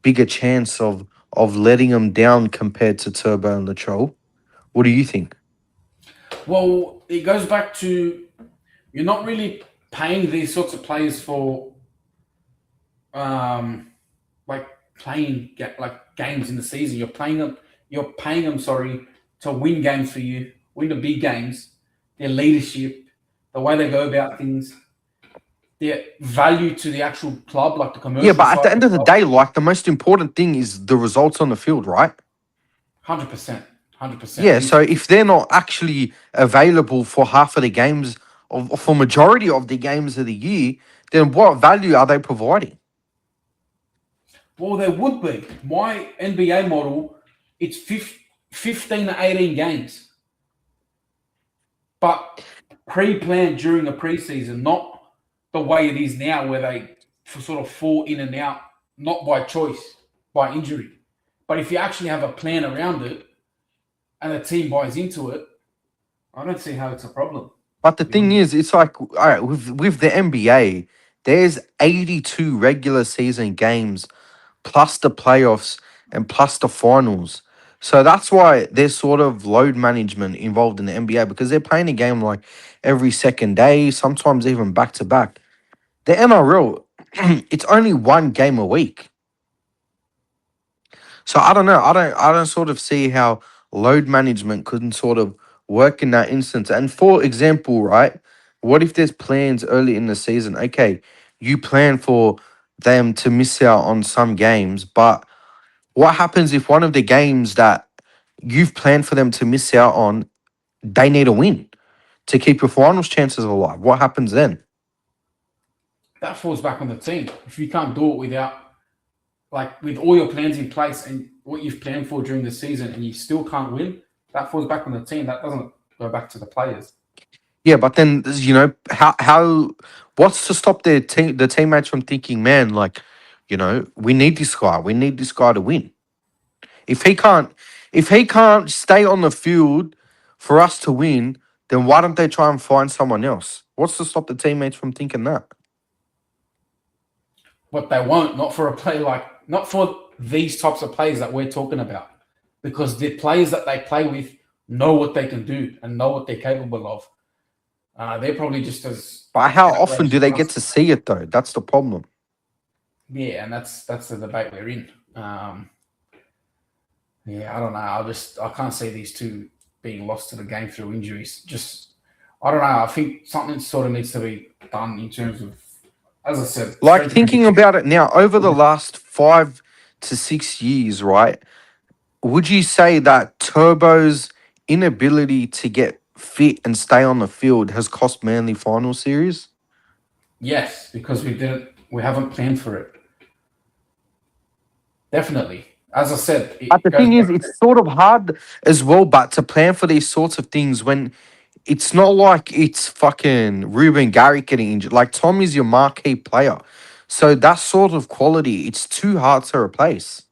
big a chance of letting them down compared to Turbo and Latrell. What do you think? Well, it goes back to you're not really paying these sorts of players for um, like like games in the season. You're playing them. You're paying them. Sorry, to win games for you, win the big games. Their leadership, the way they go about things, their value to the actual club, like the Yeah, commercial but at side the of end the of the club. day, like the most important thing is the results on the field, right? 100%, 100%. Yeah, And so if they're not actually available for half of the games of for majority of the games of the year, then what value are they providing? well, there would be my NBA model. It's 15 to 18 games, but pre-planned during the preseason, not the way it is now, where they sort of fall in and out, not by choice, by injury. But if you actually have a plan around it and the team buys into it, I don't see how it's a problem. But the To be thing honest, is, it's like, all right, with the NBA, there's 82 regular season games plus the playoffs and plus the finals. So that's why there's sort of load management involved in the NBA because they're playing a game like every second day, sometimes even back to back. The NRL, it's only one game a week. So I don't know. I don't sort of see how load management couldn't sort of work in that instance. And for example, right, what if there's plans early in the season? Okay, you plan for them to miss out on some games, but what happens if one of the games that you've planned for them to miss out on, they need a win to keep your finals chances alive? What happens then? that falls back on the team. If you can't do it without, like, with all your plans in place and what you've planned for during the season, and you still can't win, that falls back on the team. That doesn't go back to the players. Yeah, but then how what's to stop the teammates from thinking, man, like, we need this guy. We need this guy to win. If he can't if he can't stay on the field for us to win, then why don't they try and find someone else? What's to stop the teammates from thinking that? But they won't, not for a play like, not for these types of players that we're talking about, because the players that they play with know what they can do and know what they're capable of. They're probably just as But how often outraged do as they get us. to see it though? That's the problem. Yeah, and that's the debate we're in. Yeah, I don't know. I can't see these two being lost to the game through injuries. Just I don't know. I think something sort of needs to be done in terms of, as I said, Like strength and thinking conditioning. about it now, over the last 5 to 6 years, right? Would you say that Turbo's inability to get fit and stay on the field has cost Manly final series? Yes, because we haven't planned for it. Definitely. As I said, But it the goes thing is, back. it's sort of hard as well, but to plan for these sorts of things when it's not like it's fucking Ruben Garrick getting injured. Like Tom is your marquee player. So that sort of quality, it's too hard to replace.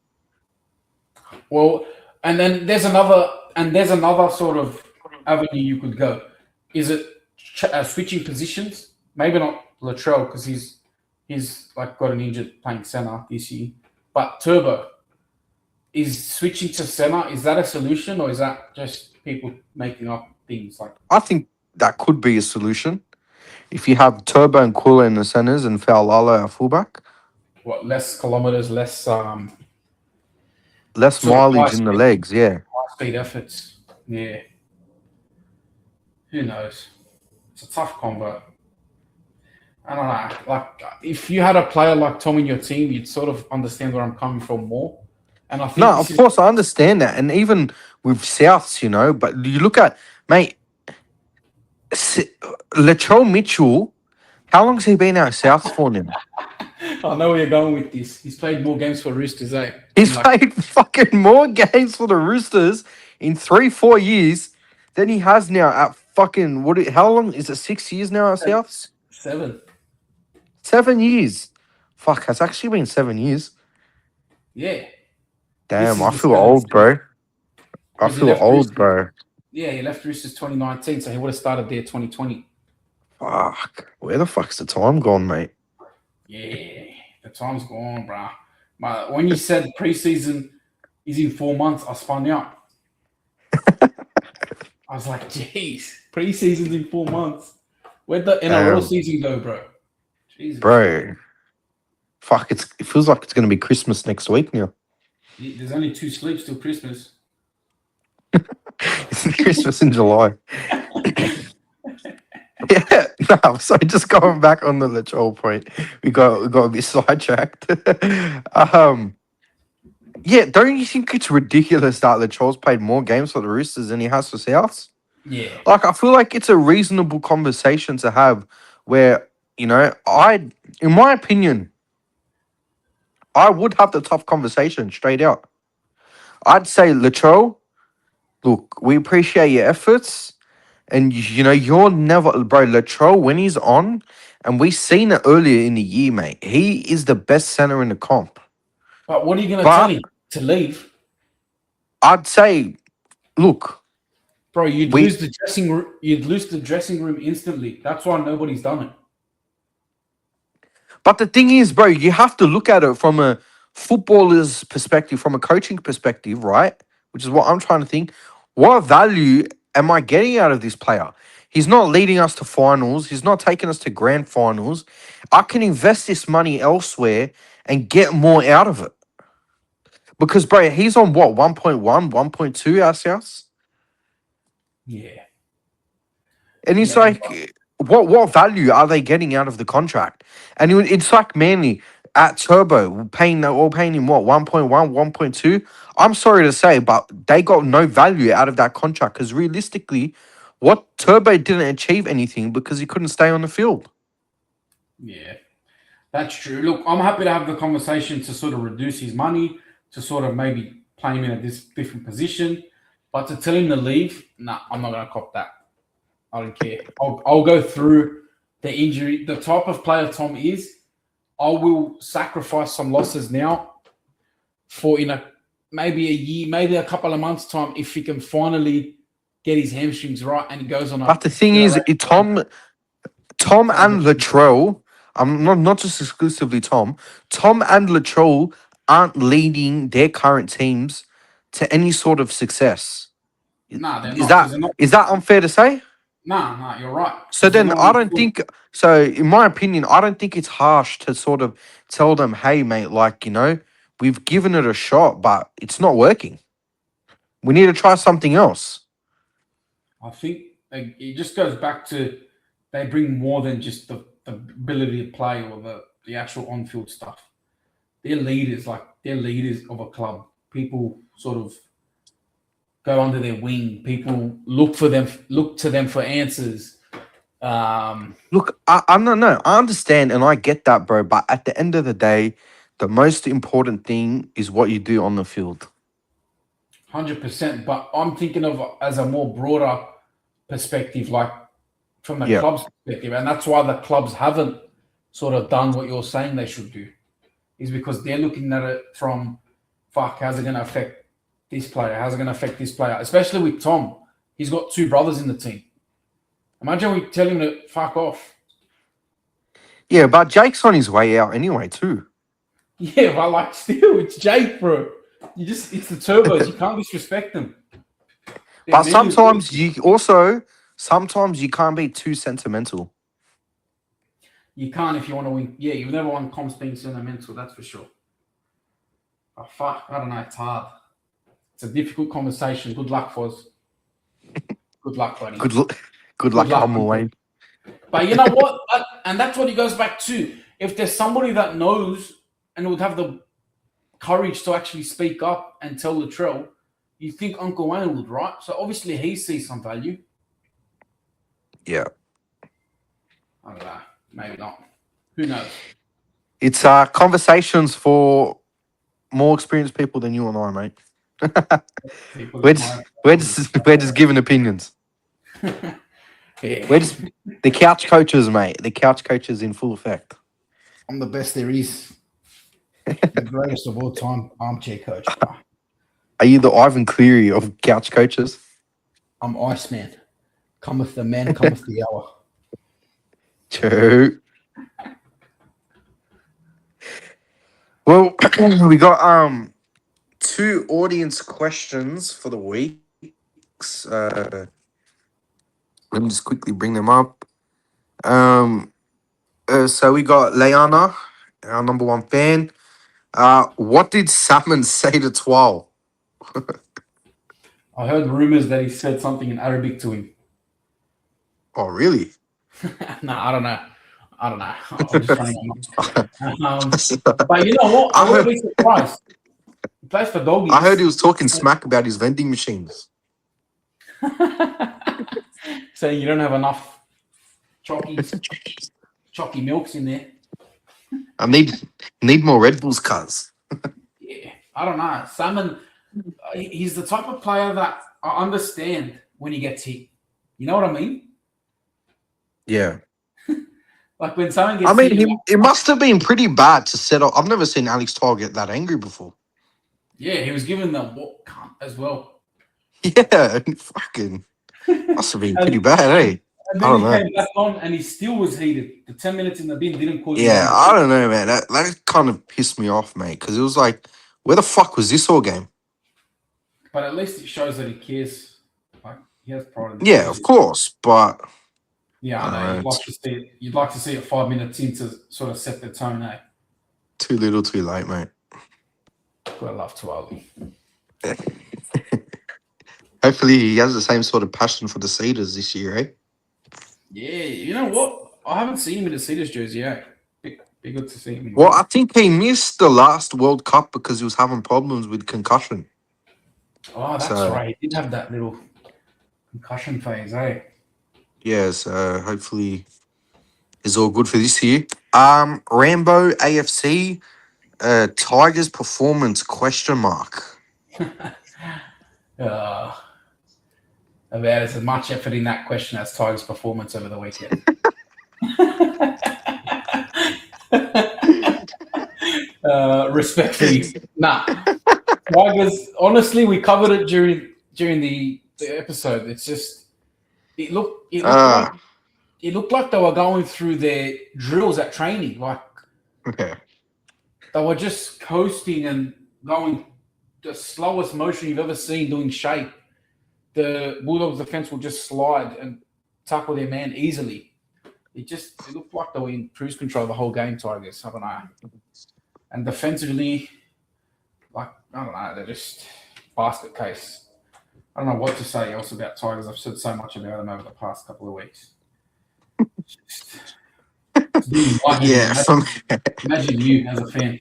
Well, and then there's another sort of avenue you could go. Is it switching positions? Maybe not Latrell because he's like got an injured playing center this year, but Turbo is switching to center. Is that a solution or is that just people making up things like I think that could be a solution. If you have Turbo and Kula in the centers and Faulala at fullback, what less kilometers, less less sort of mileage in the legs, yeah. high speed efforts? Yeah, who knows? It's a tough combo. I don't know. Like, if you had a player like Tom in your team, you'd sort of understand where I'm coming from more. And I think No, this of is course I understand that. And even with Souths, but you look at, mate, S- Latrell Mitchell, how long's he been out of Souths for now? I know where you're going with this. He's played more games for Roosters, eh? In He's like played fucking more games for the Roosters in 3, 4 years than he has now at fucking how long is it? 6 years now at Souths? 7. 7 years. Fuck, it's actually been 7 years. Yeah. This Damn, is I the feel seventh old, season. bro. I Because he feel left old, Roosters. bro. Yeah, he left Roosters 2019, so he would have started there 2020. Fuck. Where the fuck's the time gone, mate? Yeah. The time's gone, bruh. But when you said preseason is in 4 months, I spun out. I was like, jeez, preseason's in 4 months. Where'd the NRL Damn, season go, bro? Jesus. bro. Fuck, it feels like it's gonna be Christmas next week now. There's only 2 sleeps till Christmas. It's Christmas in July. Yeah, no, so just going back on the Latrell point, we got a bit sidetracked. um, yeah, don't you think it's ridiculous that Latrell's played more games for the Roosters than he has for Souths? Yeah. Like, I feel like it's a reasonable conversation to have where, in my opinion, I would have the tough conversation straight out. I'd say, Latrell, look, we appreciate your efforts. And you're never, bro. Latrell, when he's on, and we seen it earlier in the year, mate. He is the best center in the comp. But what are you going to tell But him? To leave? I'd say, look, Bro, you'd we. lose the dressing room. You'd lose the dressing room instantly. That's why nobody's done it. But the thing is, bro, you have to look at it from a footballer's perspective, from a coaching perspective, right? Which is what I'm trying to think. What value am I getting out of this player? He's not leading us to finals. He's not taking us to grand finals. I can invest this money elsewhere and get more out of it. Because, bro, he's on what, 1.1, 1.2 our South? Yeah. And it's Yeah. like, what value are they getting out of the contract? And it's like Manly at Turbo, paying him what, 1.1, 1.2? I'm sorry to say, but they got no value out of that contract because realistically, what Turbo didn't achieve anything because he couldn't stay on the field. Yeah. That's true. Look, I'm happy to have the conversation to sort of reduce his money, to sort of maybe play him in a different position. But to tell him to leave, nah, I'm not going to cop that. I don't care. I'll go through the injury. The type of player Tom is, I will sacrifice some losses now for in a maybe a year, maybe a couple of months' time, if he can finally get his hamstrings right and he goes on a But the thing is, generational Tom and celebration. Latrell, I'm not just exclusively Tom and Latrell aren't leading their current teams to any sort of success. Nah, they're Is not because that they're not. is that unfair to say? Nah, you're right So because they're then not I on don't full. think so. In my opinion, I don't think it's harsh to sort of tell them, "Hey, mate, like we've given it a shot, but it's not working." We need to try something else. I think it just goes back to they bring more than just the ability to play or the actual on-field stuff. They're leaders, they're leaders of a club. People sort of go under their wing. People look to them for answers. Look, I don't know. I understand and I get that, bro. But at the end of the day, the most important thing is what you do on the field. 100%. But I'm thinking of as a more broader perspective, like from the Yeah. club's perspective, and that's why the clubs haven't sort of done what you're saying they should do, is because they're looking at it from, fuck, how's it going to affect this player? How's it going to affect this player? Especially with Tom. He's got two brothers in the team. Imagine we tell him to fuck off. Yeah, but Jake's on his way out anyway, too. Yeah, but still, it's Jake, bro. It's the turbos. You can't disrespect them. But sometimes you can't be too sentimental. You can't if you want to win. Yeah, you've never won comps being sentimental, that's for sure. Oh, fuck, I don't know. It's hard. It's a difficult conversation. Good luck, Foz. Good luck, buddy. Good luck, Wayne. But you know what? And that's what it goes back to. If there's somebody that knows and would have the courage to actually speak up and tell Latrell, you think Uncle Wayne would, right? So obviously he sees some value. Yeah. I don't know. Maybe not. Who knows? It's conversations for more experienced people than you and I, mate. we're just giving opinions. Yeah. We're just the couch coaches, mate. The couch coaches in full effect. I'm the best there is. The greatest of all time armchair coach. Are you the Ivan Cleary of couch coaches? I'm Iceman. Cometh the man, cometh the hour. True. Well, we got two audience questions for the weeks. Let me just quickly bring them up. So we got Leana, our number one fan. What did Salmon say to Twal? I heard rumors that he said something in Arabic to him. Oh, really? No, I don't know. I'm just running. But you know what? I wouldn't be surprised. He plays for doggies. I heard he was talking smack about his vending machines. Saying you don't have enough chalky milks in there. I need more Red Bulls, cuz. Yeah, I don't know. Salmon, he's the type of player that I understand when he gets hit. You know what I mean? Yeah. Like when someone gets hit. It must have been pretty bad to set up. I've never seen Alex Tar get that angry before. Yeah, he was giving them what cunt as well. Yeah, fucking. Must have been pretty bad, eh? And then he came back on and he still was heated. The 10 minutes in the bin didn't cause him. Yeah, I don't know, man. That kind of pissed me off, mate, because it was like, where the fuck was this all game? But at least it shows that he cares. Like, he has pride. Yeah, of course, but... Yeah, I know. You'd like to see it 5 minutes in to sort of set the tone, eh? Too little, too late, mate. Gotta love Twali. Hopefully he has the same sort of passion for the Cedars this year, eh? Yeah, you know what? I haven't seen him in the Cedars jersey, eh? Be good to see him. Well, I think he missed the last World Cup because he was having problems with concussion. Oh, that's right. He did have that little concussion phase, eh? Yeah, so hopefully it's all good for this year. Rambo AFC, Tigers performance, question mark. About as much effort in that question as Tigers' performance over the weekend. Respectfully, nah. Tigers. Honestly, we covered it during the episode. It's just it looked like they were going through their drills at training. Like they were just coasting and going the slowest motion you've ever seen doing shape. The Bulldogs defense will just slide and tackle their man easily. It looked like they were in cruise control the whole game, Tigers. I don't know. And defensively, like, I don't know, they're just basket case. I don't know what to say else about Tigers. I've said so much about them over the past couple of weeks. It's doing my head in. Yeah, from Imagine you as a fan.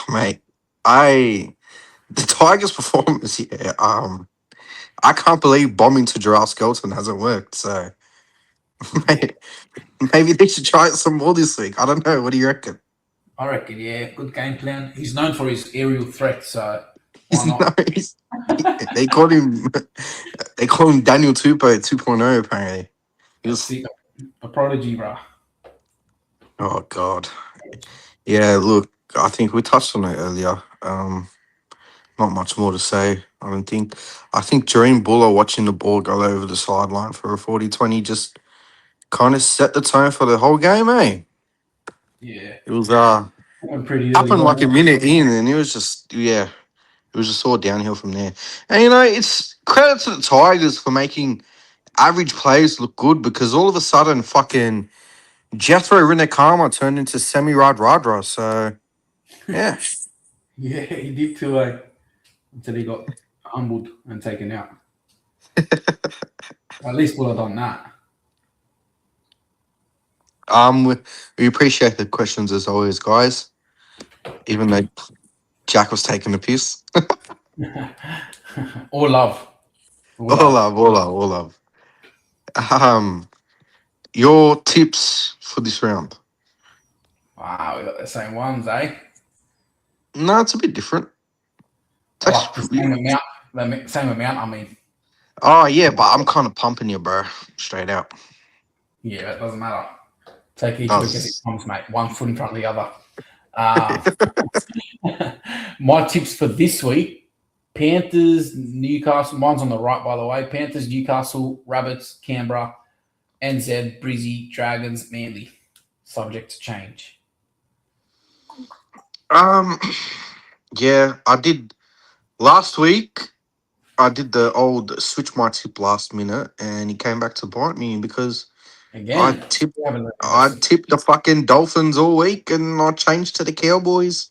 mate, I the Tigers' performance. Yeah, I can't believe bombing to Gerald Skelton hasn't worked. So, Yeah, mate, maybe they should try it some more this week. I don't know. What do you reckon? I reckon. Yeah, good game plan. He's known for his aerial threat, so why He's not? no, they called him. They call him Daniel Tupou 2.0. Apparently, he That's was. it. A prodigy, bro. Oh God. Yeah. Look, I think we touched on it earlier. Not much more to say. I don't think. I think Jareen Buller watching the ball go over the sideline for a 40-20 just kind of set the tone for the whole game, eh? Yeah, It was went pretty early happened like a on. minute in, and it was just it was just all downhill from there. And it's credit to the Tigers for making average players look good because all of a sudden, fucking Jethro Rinakama turned into Semi Radradra. So yeah, Yeah, he did too. Until he got humbled and taken out. At least would have done that. we appreciate the questions as always, guys. Even though Jack was taking the piss. All love. All All love. love, all love, all love. Um, your tips for this round? Wow, we got the same ones, eh? No, it's a bit different. It's Oh, the actually, same amount. The same amount. I mean, oh yeah, but I'm kind of pumping you, bro. Straight out. yeah, it doesn't matter. Take each Oh, week as it comes, mate. One foot in front of the other. Uh, my tips for this week: Panthers, Newcastle. Mine's on the right, by the way. Panthers, Newcastle, Rabbits, Canberra, NZ, Brizzy, Dragons, Manly. Subject to change. um, yeah, I did last week. I did the old switch my tip last minute, and he came back to bite me because I Again, tipped. you haven't learned your I lesson. tipped the fucking Dolphins all week, and I changed to the Cowboys,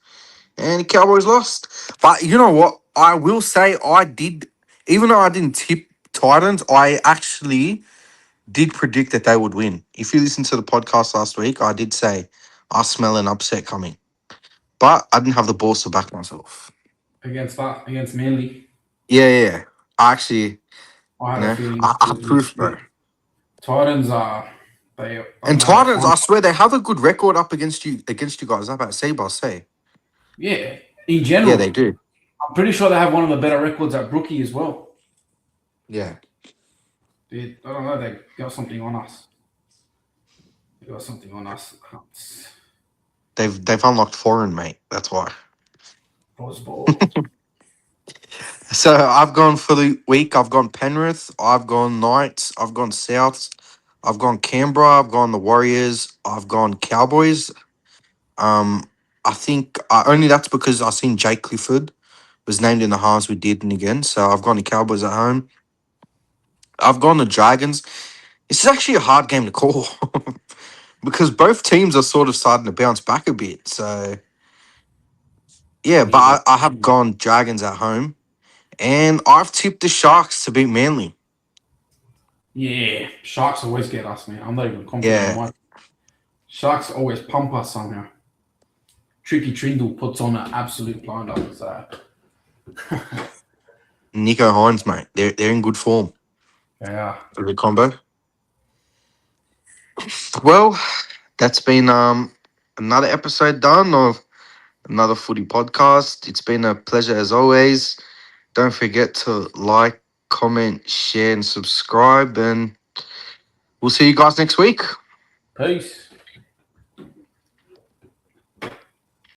and the Cowboys lost. But you know what? I will say I did, even though I didn't tip Titans, I actually did predict that they would win. If you listen to the podcast last week, I did say I smell an upset coming, but I didn't have the balls to back myself. Against Manly. Yeah, yeah, yeah. I actually, I had a feeling I it have was proof, bro. Titans are they I don't And know, they're Titans, fun. I swear they have a good record up against you guys. How about say by say? Yeah. In Yeah, general, they do. I'm pretty sure they have one of the better records at Brookie as well. Yeah, I don't know, they got something on us. They got something on us. they've unlocked foreign, mate. That's why. Ball. So I've gone for the week. I've gone Penrith. I've gone Knights. I've gone Souths. I've gone Canberra. I've gone the Warriors. I've gone Cowboys. Um, I think only that's because I seen Jake Clifford was named in the halves we did and again. So I've gone the Cowboys at home. I've gone the Dragons. This is actually a hard game to call because both teams are sort of starting to bounce back a bit. So yeah, but Yeah. I have gone Dragons at home, and I've tipped the Sharks to beat Manly. Yeah. Sharks always get us, man. I'm not even confident in Yeah, my Sharks always pump us somehow. Tricky Trindle puts on an absolute blinder. So Nico Hines, mate, they're in good form. yeah. The combo. Well, that's been another episode done of another footy podcast. It's been a pleasure as always. Don't forget to like, comment, share, and subscribe. And we'll see you guys next week. Peace.